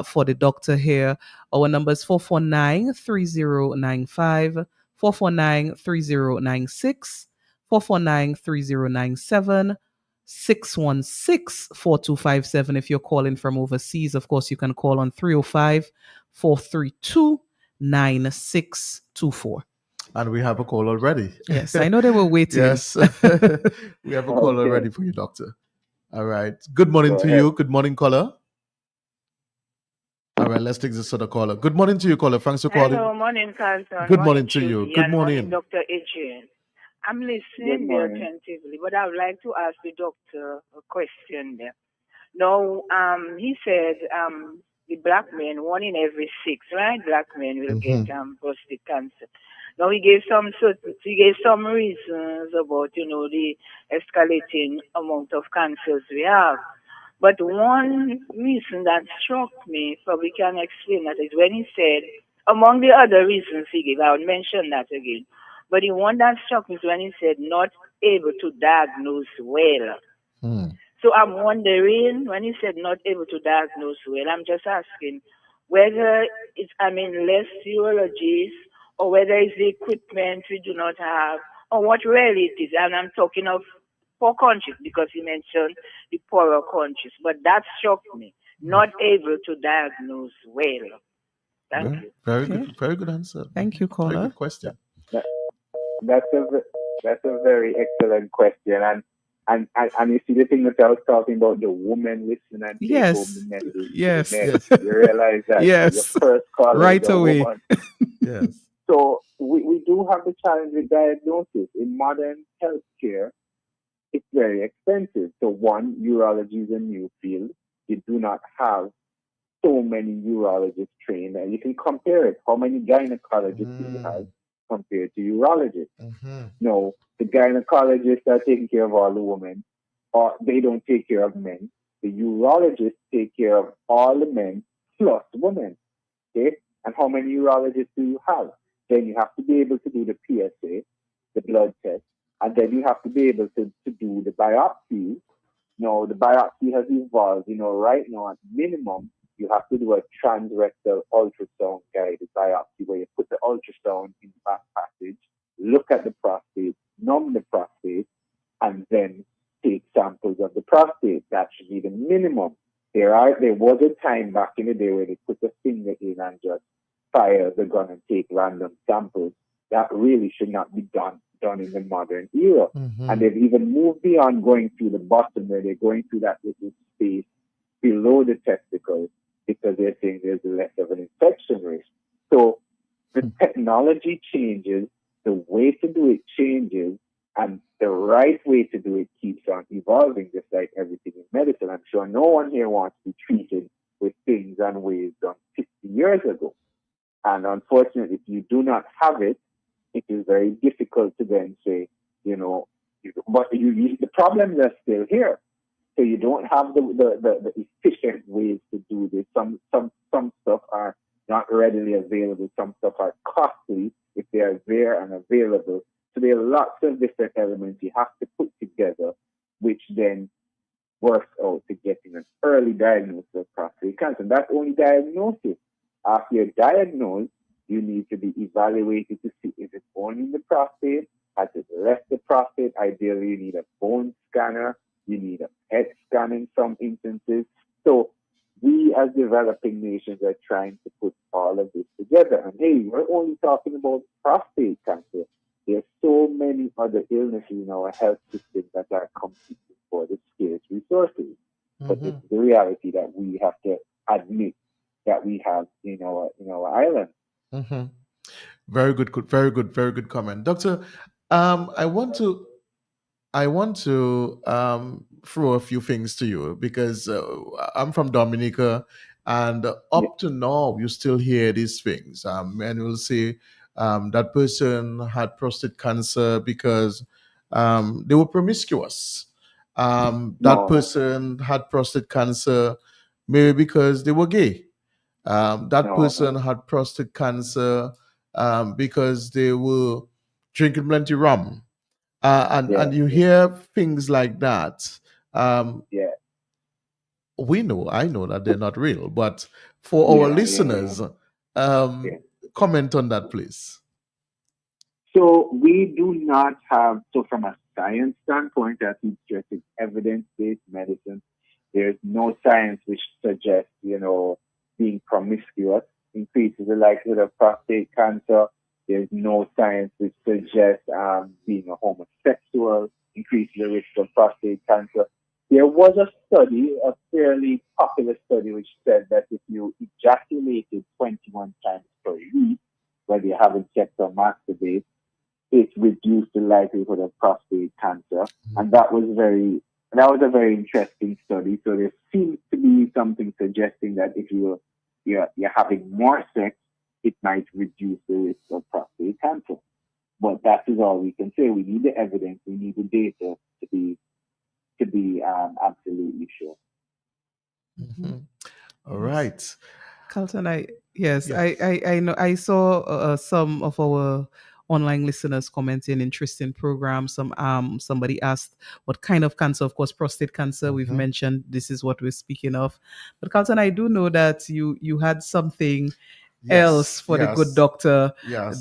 for the doctor here. Our number is 449-3095, 449-3096, 449-3097, 616-4257. If you're calling from overseas, of course, you can call on 305-432-9624. And we have a call already. Yes, I know they were waiting. Yes. We have a call Okay. already for you, doctor. All right. Good morning Go to ahead. you. Good morning, caller. All right, let's take this other caller. Good morning to you, caller. Thanks for calling. Hello, morning, Carlton. Good morning to you. Judy, Good and morning. Dr. Adrian. I'm Good listening there morning. attentively, but I would like to ask the doctor a question there. Now, he said the black men, 1 in every 6, right? Black men will get prostate cancer. Now he gave some reasons about the escalating amount of cancers we have. But one reason that struck me, probably can explain that, is when he said, among the other reasons he gave, I will mention that again. But the one that struck me is when he said, not able to diagnose well. So I'm wondering, when he said not able to diagnose well, I'm just asking whether it's, less urologists, or whether it's the equipment we do not have, or what really it is. And I'm talking of poor countries, because he mentioned the poorer countries. But that shocked me, not able to diagnose well. Thank you. Very Okay. good. Very good answer. Thank you, Very caller. good question. That's a very excellent question, and you see the thing that I was talking about, the woman listening and take home Yes. the message. Yes. You realize that Yes. your first caller Right is a away. woman. Yes. So we do have the challenge with diagnosis in modern healthcare. It's very expensive. So one, urology is a new field. You do not have so many urologists trained, and you can compare it. How many gynecologists do you have compared to urologists? No, the gynecologists are taking care of all the women, or they don't take care of men. The urologists take care of all the men plus women. Okay? And how many urologists do you have? Then you have to be able to do the PSA, the blood test, and then you have to be able to do the biopsy. Now, the biopsy has evolved. Right now, at minimum, you have to do a transrectal ultrasound guided biopsy, where you put the ultrasound in the back passage, look at the prostate, numb the prostate, and then take samples of the prostate. That should be the minimum. There was a time back in the day where they put a finger in and just fire the gun and take random samples. That really should not be done in the modern era. And they've even moved beyond going through the bottom, where they're going through that little space below the testicles, because they're saying there's less of an infection risk. So the technology changes, the way to do it changes, and the right way to do it keeps on evolving, just like everything in medicine. I'm sure no one here wants to be treated with things and ways done 50 years ago. And unfortunately, if you do not have it, it is very difficult to then say, but the problems are still here. So you don't have the efficient ways to do this. Some stuff are not readily available. Some stuff are costly if they are there and available. So there are lots of different elements you have to put together, which then works out to getting an early diagnosis of prostate cancer. And that's only diagnosis. After you're diagnosed, you need to be evaluated to see if it's only in the prostate, has it left the prostate. Ideally, you need a bone scanner. You need a PET scan in some instances. So we as developing nations are trying to put all of this together. And hey, we're only talking about prostate cancer. There's so many other illnesses in our health system that are competing for the scarce resources. But it's the reality that we have to admit that we have in our island. Very good, very comment, Doctor. I want to throw a few things to you because I'm from Dominica, and Yeah. up to now, you still hear these things. Men will say that person had prostate cancer because they were promiscuous. That No, person had prostate cancer maybe because they were gay. That no, person had prostate cancer because they were drinking plenty rum. And yeah, you hear things like that. Um, yeah, I know that they're not real, but for our yeah, listeners, yeah. comment on that, please. So we do not have, so from a science standpoint, as we stress, it's evidence-based medicine. There's no science which suggests, being promiscuous increases the likelihood of prostate cancer. There's no science which suggests being a homosexual increases the risk of prostate cancer. There was a study, a fairly popular study, which said that if you ejaculated 21 times per week, whether you haven't sex or masturbate, it reduced the likelihood of prostate cancer, and that was a very interesting study. So there seems to be something suggesting that if you're having more sex, it might reduce the risk of prostate cancer. But that is all we can say. We need the evidence, we need the data to be absolutely sure. Mhm. All Yes. right. Carlton, Yes. I know I saw some of our online listeners commenting interesting program. Somebody asked what kind of cancer. Of course, prostate cancer. We've Mhm. mentioned this is what we're speaking of. But Carlton, I do know that you had something else Yes. for the good Yes. doctor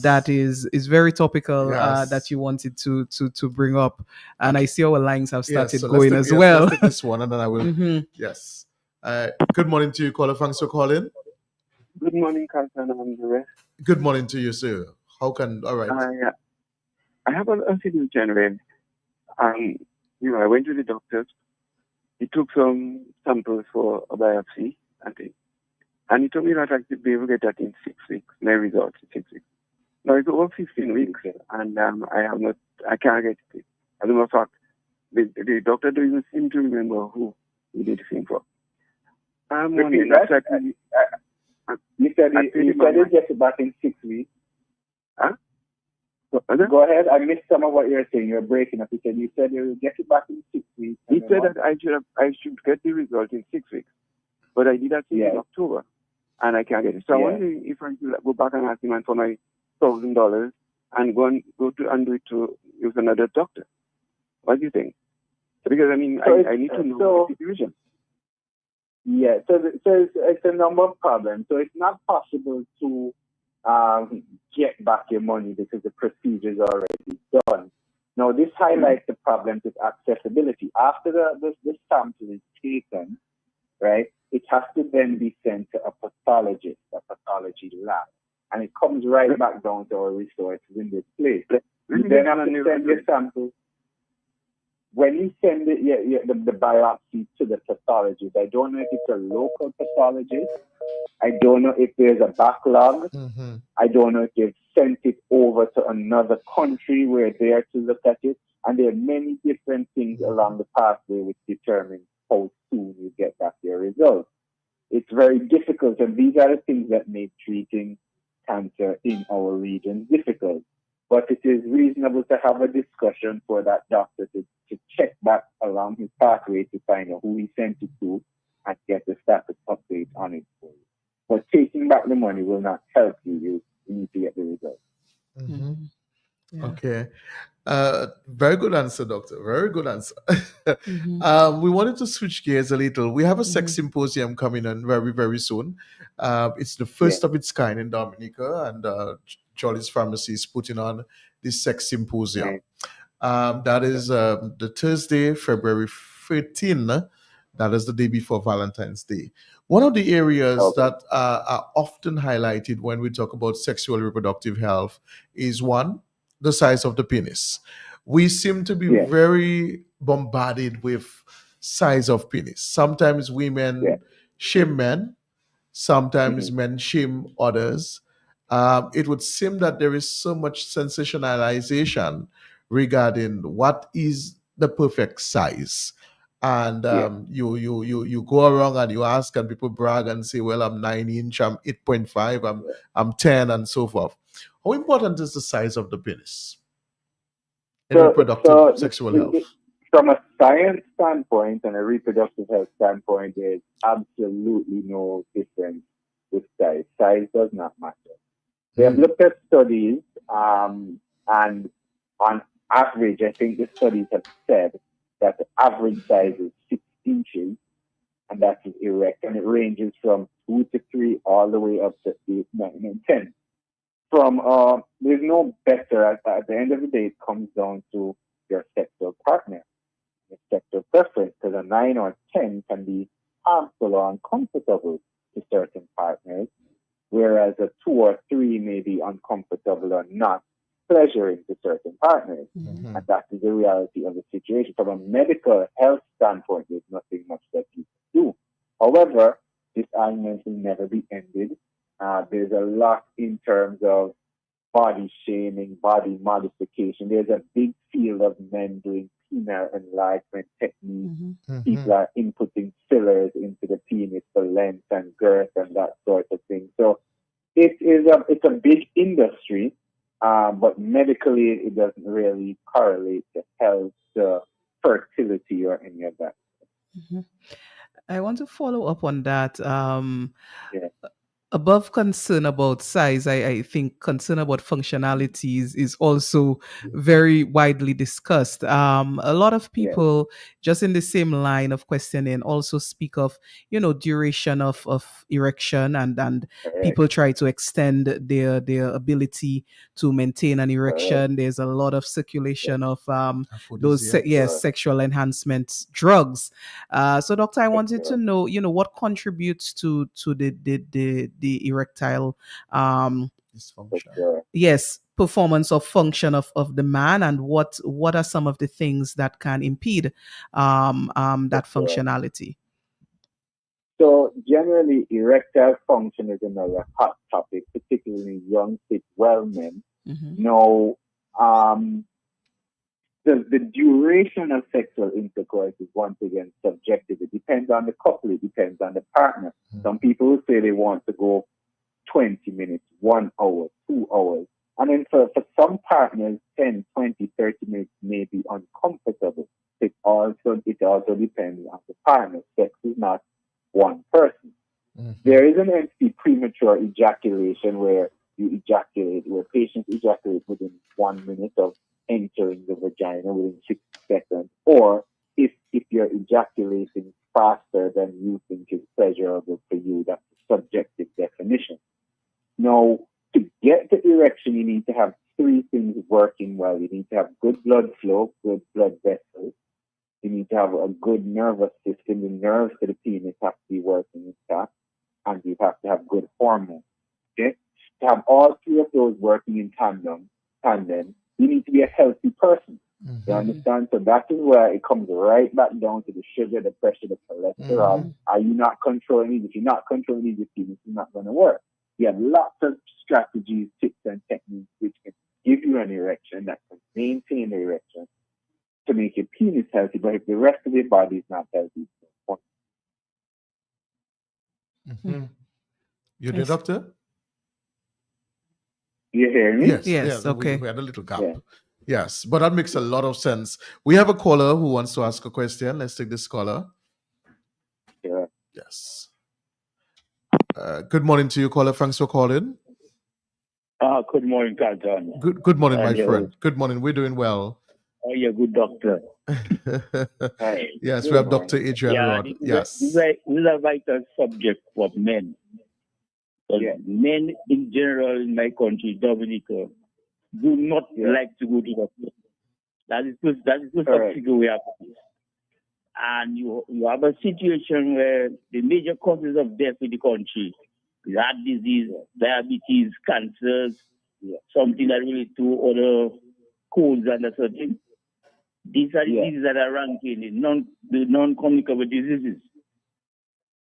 that Yes. is very topical that Yes. you wanted to bring up, and I Okay. see our lines have Yes. started So going as let's well. take this one, and then I will. Mhm. Yes. Good morning to you, caller. Thanks for calling. Good morning, Carlton and the rest. Good morning to you, sir. All right. I have a feeling general. I went to the doctor. He took some samples for a biopsy, I think. And he told me that I could be able to get that in 6 weeks, my results in 6 weeks. Now it's over 15 weeks, and I can't get it. As a matter of fact, the doctor doesn't seem to remember who he did the thing for. I'm wondering, Repeat that's that. like, You said I you think said my- it gets it back in 6 weeks. Huh? Other? Go ahead. I missed some of what you're saying. You're breaking up. You said you'll get it back in 6 weeks. He and then said what? that I should get the result in 6 weeks, but I did that in Yeah. October, and I can't get it. So I'm Yeah. wondering if I should go back and ask him for my $1,000 and go to and do it to use another doctor. What do you think? Because I mean, So I need to know so- the situation. Yeah, so it's a number of problems. So it's not possible to get back your money because the procedure is already done. Now, this highlights the problems with accessibility. After the sample is taken, right, it has to then be sent to a pathologist, a pathology lab. And it comes right back down to our resources in this place. You then have to send your sample. When you send the biopsy to the pathologist, I don't know if it's a local pathologist. I don't know if there's a backlog. Mm-hmm. I don't know if they've sent it over to another country where they are to look at it. And there are many different things along the pathway which determine how soon you get back your results. It's very difficult, and these are the things that make treating cancer in our region difficult. But it is reasonable to have a discussion for that doctor to check back along his pathway to find out who he sent it to and get the status update on it for you. But taking back the money will not help you. You need to get the results. Mm-hmm. Yeah. Okay. Very good answer, doctor. Very good answer. Mhm. We wanted to switch gears a little. We have a sex Mhm. symposium coming on very, very soon. It's the first of its kind in Dominica, and Jolly's Pharmacy is putting on this sex symposium. Right. That is the Thursday, February 13th. That is the day before Valentine's Day. One of the areas Okay. that are often highlighted when we talk about sexual reproductive health is one, the size of the penis. We seem to be Yeah. very bombarded with size of penis. Sometimes women Yeah. shame men, sometimes Mhm. men shame others. It would seem that there is so much sensationalization regarding what is the perfect size. and Yeah. you go around and you ask, and people brag and say, well, I'm 9 inch, I'm 8.5, I'm 10, and so forth. How important is the size of the penis in reproductive sexual health? From a science standpoint and a reproductive health standpoint, there's absolutely no difference with size. Size does not matter. They have looked at studies, and on average, I think the studies have said that the average size is 6 inches, and that is erect, and it ranges from 2 to 3 all the way up to 8, 9, and 10. There's no better. At the end of the day, it comes down to your sexual partner, your sexual preference, because a 9 or 10 can be harmful or uncomfortable to certain partners, whereas a 2 or 3 may be uncomfortable or not pleasuring to certain partners. Mm-hmm. And that is the reality of the situation. From a medical health standpoint, there's nothing much that you can do. However, this argument will never be ended. There's a lot in terms of body shaming, body modification. There's a big field of men doing penile enlargement techniques. Mm-hmm. People are inputting fillers into the penis for length and girth and that sort of thing. So it's a big industry, but medically it doesn't really correlate to health, fertility, or any of that. Mhm. I want to follow up on that. Yeah. Above concern about size, I think concern about functionalities is also very widely discussed. A lot of Yeah. people, just in the same line of questioning, also speak of, duration of erection, and Correct. people try to extend their ability to maintain an Correct. erection. There's a lot of circulation of those Aphrodisiacs. sexual enhancement drugs. So, doctor, I That's wanted to correct. know, what contributes to the erectile, That's Dysfunction. correct. yes, performance of function of the man, and what are some of the things that can impede that That's correct. functionality? So generally, erectile function is another hot topic, particularly young, fit, well men. Mm-hmm. Now, the duration of sexual intercourse is once again subjective. It depends on the couple. It depends on the partner. Mhm. Some people say they want to go 20 minutes, 1 hour, 2 hours. And then for some partners, 10, 20, 30 minutes may be uncomfortable. It also depends on the partner. Sex is not one person. Mhm. There is an empty premature ejaculation where patients ejaculate within 1 minute of entering the vagina within 60 seconds, or if you're ejaculating faster than you think is pleasurable for you, that's a subjective definition. Now, to get the erection, you need to have 3 things working well. You need to have good blood flow, good blood vessels. You need to have a good nervous system. The nerves to the penis have to be working intact, and you have to have good hormones. Okay? To have all 3 of those working in tandem, you need to be a healthy person. You Mhm. understand? So that is where it comes right back down to the sugar, the pressure, the cholesterol. Mhm. Are you not controlling it? If you're not controlling your penis, it's not going to work. You have lots of strategies, tips, and techniques which can give you an erection, that can maintain the erection to make your penis healthy. But if the rest of your body is not healthy, it's no point. Mhm. You did, Yes. doctor? You hear me? Yes. Yes. Yes. Okay. We had a little gap. Yeah. Yes, but that makes a lot of sense. We have a caller who wants to ask a question. Let's take this caller. Yeah. Yes. Good morning to you, caller. Thanks for calling. Good morning, Carlton. Good morning, my And friend. Good morning. We're doing well. you're a good doctor. Hi. Yes, we Good have Dr. morning. Adrian Yeah, Rod. this Yes. is a vital subject for men. But Yeah. men in general in my country, Dominica, do not Yeah. like to go to doctor. That is the Correct. subject we have. And you have a situation where the major causes of death in the country is heart disease, diabetes, cancers, Yeah. something that relates to other colds and that sort of thing. These are the Yeah. diseases that are ranking in the non-communicable diseases.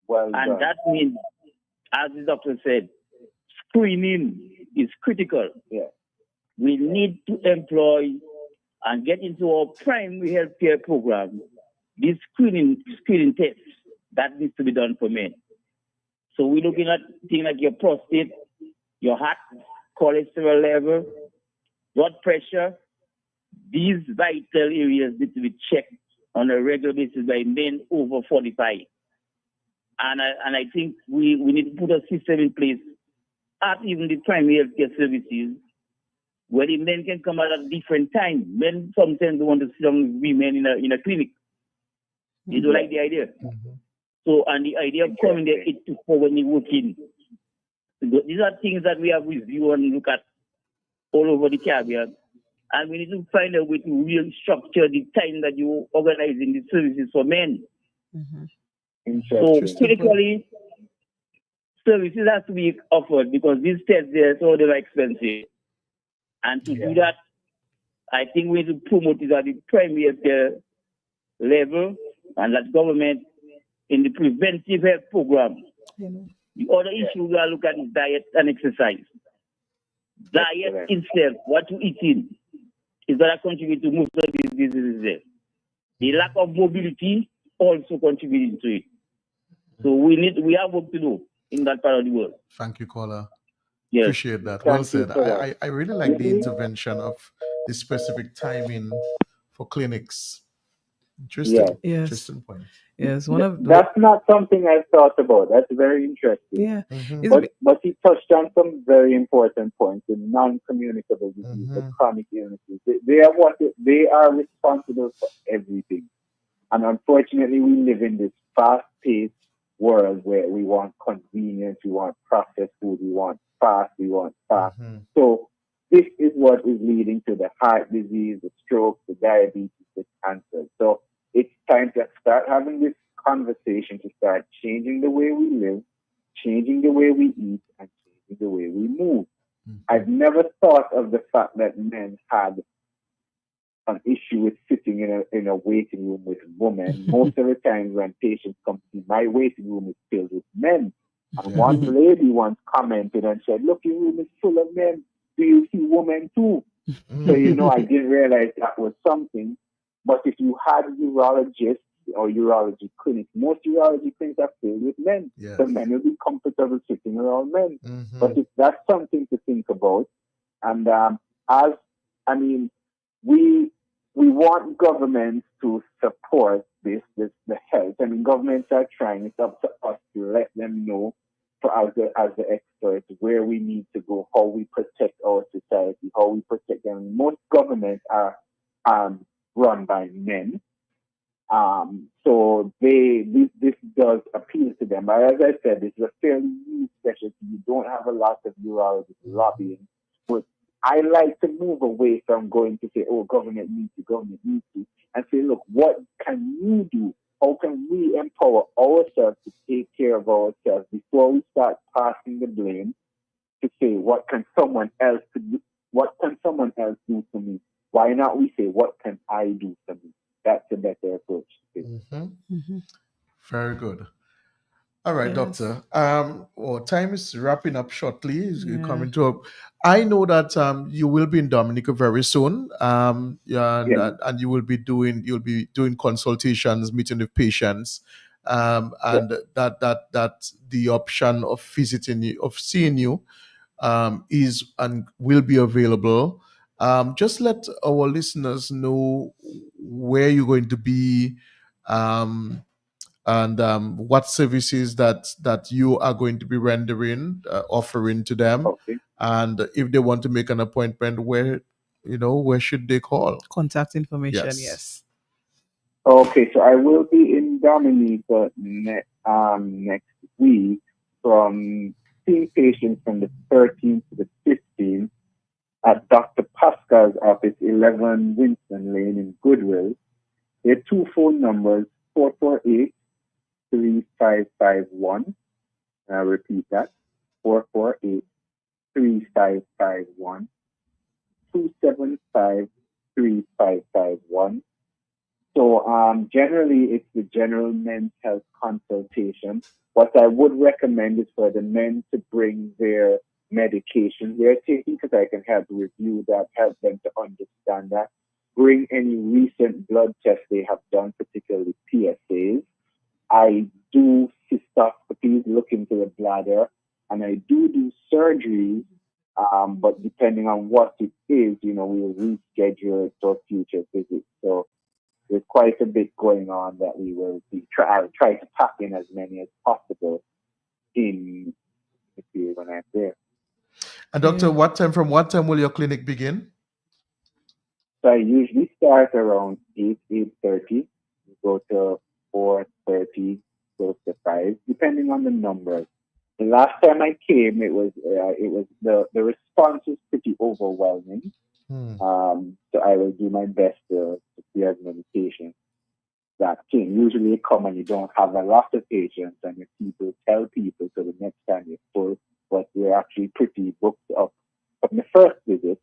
Well And done. that means, as the doctor said, screening is critical. Yeah. We need to employ and get into our primary health care program this screening test that needs to be done for men. So we're looking at things like your prostate, your heart, cholesterol level, blood pressure. These vital areas need to be checked on a regular basis by men over 45. And I think we need to put a system in place at even the primary health care services where the men can come out at different times. Men sometimes want to sit down with women in a clinic. They don't like the idea. So, and the idea of coming there 8 to 4 when they work in. These are things that we have reviewed and look at all over the Caribbean. And we need to find a way to really structure the time that you organizing the services for men. So critically, services have to be offered because these tests there so they're expensive. And to do that, I think we need to promote it at the primary care level and that government in the preventive health program. The other issue we are looking at is diet and exercise. Diet itself, what you eating, is going to contribute to most of these diseases. The lack of mobility also contributes to it. So we have work to do in that part of the world. Thank you, caller. Yes. Appreciate that. Well said. I really like the intervention of the specific timing for clinics. Interesting. Yes. Interesting point. Yes, one of That's not something I've thought about. That's very interesting. yeah. But he touched on some very important points in non-communicable diseases, the chronic illnesses. They are responsible for everything. And unfortunately, we live in this fast-paced world where we want convenience, we want processed food, we want fast. So this is what is leading to the heart disease, the stroke, the diabetes, the cancer. So it's time to start having this conversation, to start changing the way we live, changing the way we eat, and changing the way we move. I've never thought of the fact that men had an issue with sitting in a waiting room with women. Most of the time when patients come to my waiting room is filled with men. And one lady once commented and said, "Look, your room is full of men. Do you see women too?" So, I didn't realize that was something. But if you had urologists or urology clinics, most urology clinics are filled with men. Yes. So men will be comfortable sitting around men. But that's something to think about. And we want governments to support the health. I mean, governments are trying. It's up to us to let them know, as the experts, where we need to go, how we protect our society, how we protect them. Most governments are run by men. So this does appeal to them. But as I said, it's a fairly new specialty. You don't have a lot of urologists lobbying. But I like to move away from going to say, oh, government needs to, and say, look, what can you do? How can we empower ourselves to take care of ourselves before we start passing the blame to say, what can someone else do? What can someone else do for me? Why not we say, what can I do for me? That's a better approach. Very good. All right, Doctor. Time is wrapping up shortly. It's coming to. I know that you will be in Dominica very soon. And you'll be doing consultations, meeting with patients, and that the option of visiting you, of seeing you, is and will be available. Just let our listeners know where you're going to be. And what services that you are going to be rendering, offering to them, and if they want to make an appointment, where should they call? Contact information, yes. Okay, so I will be in Dominica next week, from seeing patients from the 13th to the 15th at Dr. Pascal's office, 11 Winston Lane in Goodwill. There are two phone numbers, 448-3551. I'll repeat that, 448-3551, 275-3551. So generally, it's the general men's health consultation. What I would recommend is for the men to bring their medication they're taking, because I can help review that, help them to understand that. bring any recent blood tests they have done, particularly PSAs. I do cystoscopies, look into the bladder, and I do surgeries. But depending on what it is, we will reschedule it for future visits. So there's quite a bit going on that we will be I'll try to pack in as many as possible in the period when I'm there. And doctor, from what time will your clinic begin? So I usually start around 8:30, go to 4:30, close to 5, depending on the numbers. The last time I came, it was the response was pretty overwhelming. So I will do my best to see as many patients that came. Usually you come and you don't have a lot of patients, and if people tell people so the next time you're full, but we're actually pretty booked up from the first visit.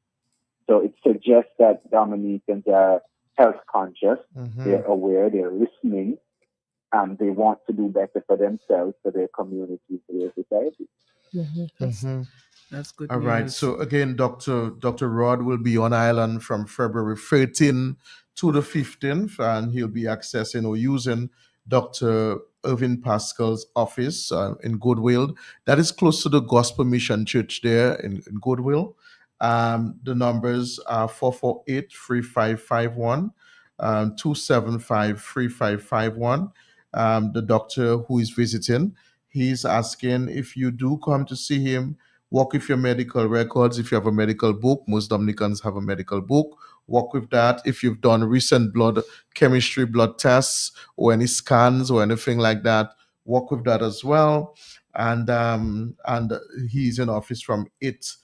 So it suggests that Dominicans are health conscious, they're aware, they're listening, and they want to do better for themselves, for their community, for their society. That's good All news. right. So again, Dr. Rod will be on island from February 13th to the 15th, and he'll be accessing or using Dr. Irvin Pascal's office in Goodwill. That is close to the Gospel Mission Church there in Goodwill. The numbers are 448-3551, 275-3551. The doctor who is visiting, he's asking if you do come to see him, walk with your medical records. If you have a medical book, most Dominicans have a medical book. Walk with that. If you've done recent blood chemistry, blood tests, or any scans or anything like that, walk with that as well. And he's in office from 8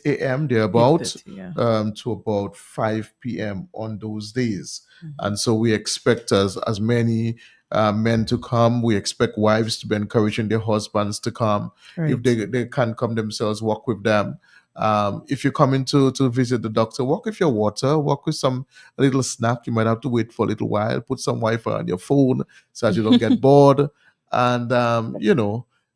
a.m. thereabout 8:30, to about 5 p.m. on those days. And so we expect as many men to come. We expect wives to be encouraging their husbands to come. Right. If they can't come themselves, walk with them. If you're coming to visit the doctor, walk with your water, walk with a little snack. You might have to wait for a little while. Put some Wi-Fi on your phone so that you don't get bored. And,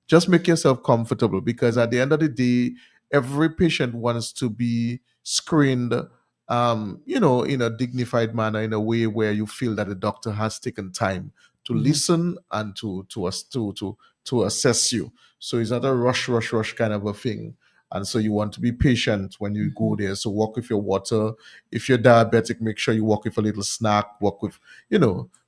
just make yourself comfortable, because at the end of the day, every patient wants to be screened, in a dignified manner, in a way where you feel that the doctor has taken time to listen and to assess you. So it's not a rush kind of a thing. And so you want to be patient when you go there. So walk with your water. If you're diabetic, make sure you walk with a little snack. Walk with,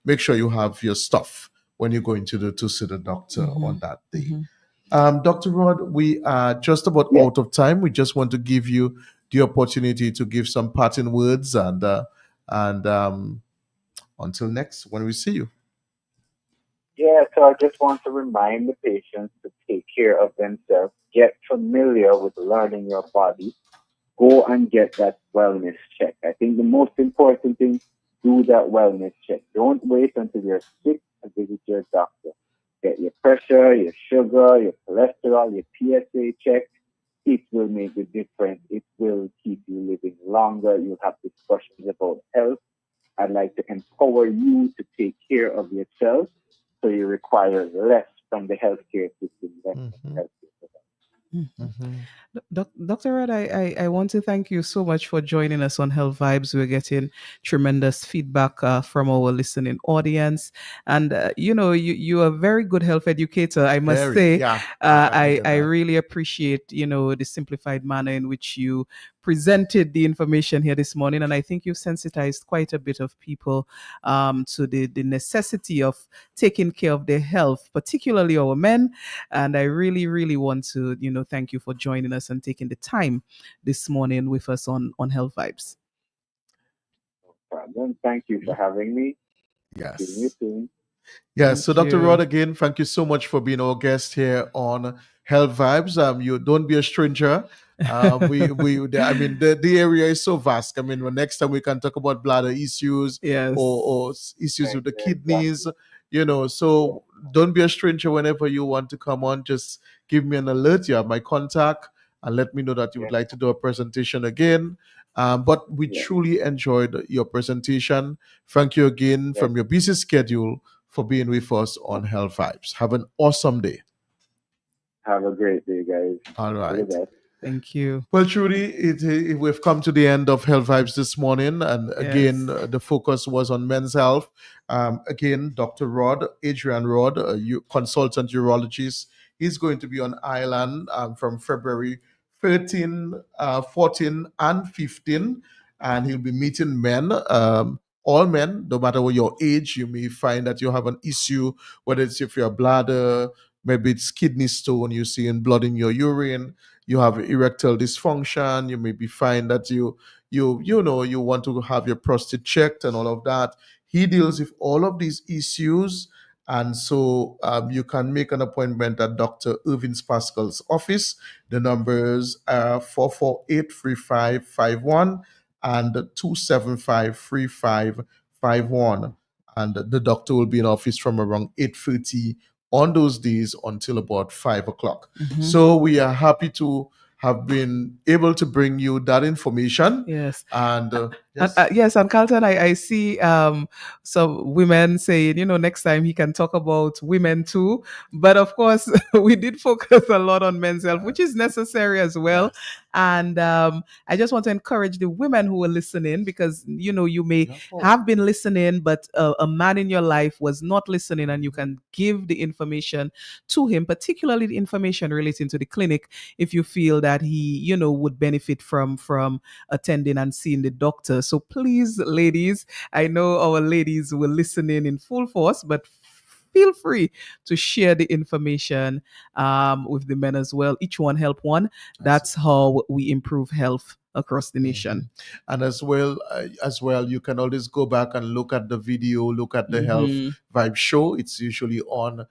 make sure you have your stuff when you're going to see the doctor on that day. Dr. Rod, we are just about out of time. We just want to give you the opportunity to give some parting words, and until next when we see you. Yeah, so I just want to remind the patients to take care of themselves, get familiar with learning your body, go and get that wellness check. I think the most important thing, do that wellness check. Don't wait until you're sick and visit your doctor. Get your pressure, your sugar, your cholesterol, your PSA checked. It will make a difference. It will keep you living longer. You'll have discussions about health. I'd like to empower you to take care of yourself, so you require less from the healthcare system, less from the healthcare system. Dr. Rod, I want to thank you so much for joining us on Health Vibes. We're getting tremendous feedback from our listening audience. And, you are a very good health educator, I must say. Yeah, I really appreciate, the simplified manner in which you presented the information here this morning. And I think you've sensitized quite a bit of people to the necessity of taking care of their health, particularly our men. And I really, really want to, thank you for joining us and taking the time this morning with us on Health Vibes. No problem. Thank you for having me. Yes. See you soon. Yes. So, Thank Dr. you. Rod, again, thank you so much for being our guest here on Health Vibes. You don't be a stranger. The area is so vast. Next time we can talk about bladder issues, Yes. or issues with the Exactly. kidneys. So don't be a stranger. Whenever you want to come on, just give me an alert. You have my contact, and let me know that you would like to do a presentation again. But we truly enjoyed your presentation. Thank you again from your busy schedule for being with us on Health Vibes. Have an awesome day. Have a great day, guys. All All the right. best. Thank you. Well, truly, we've come to the end of Health Vibes this morning. And again, Yes. the focus was on men's health. Again, Dr. Adrian Rod, consultant urologist, he's going to be on island from February 13, 14, and 15. And he'll be meeting men. All men, no matter what your age, you may find that you have an issue, whether it's if your bladder, maybe it's kidney stone, you're seeing blood in your urine, you have erectile dysfunction, you maybe find that you want to have your prostate checked and all of that. He deals with all of these issues, and so you can make an appointment at Dr. Irvin Pascal's office. The numbers are 448-3551 and 275-3551, and the doctor will be in office from around 8:30 on those days until about 5 o'clock. So we are happy to have been able to bring you that information. Yes. And Yes, and Carlton, I see some women saying, next time he can talk about women too. But of course, we did focus a lot on men's health, which is necessary as well. And I just want to encourage the women who are listening, because you may have been listening, but a man in your life was not listening, and you can give the information to him, particularly the information relating to the clinic, if you feel that he would benefit from attending and seeing the doctor. So please, ladies, I know our ladies will listen in full force, but feel free to share the information with the men as well. Each one help one. That's how we improve health across the nation. And as well, you can always go back and look at the video, look at the Health Vibe show. It's usually on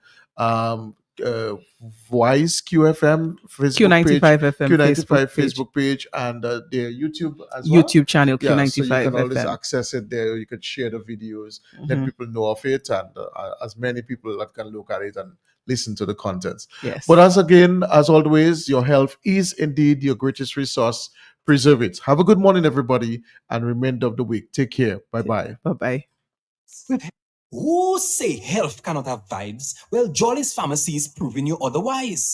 Voice QFM Facebook Q95 page, FM Q95 Facebook Facebook page, and their YouTube as well. YouTube channel Yeah, Q95 so you can always FM. access it there. You can share the videos, let people know of it, and as many people that can look at it and listen to the contents. Yes. But as always, your health is indeed your greatest resource. Preserve it. Have a good morning, everybody, and remainder of the week. Take care. Bye-bye. Bye-bye. Who say health cannot have vibes? Well, Jolly's Pharmacy is proving you otherwise.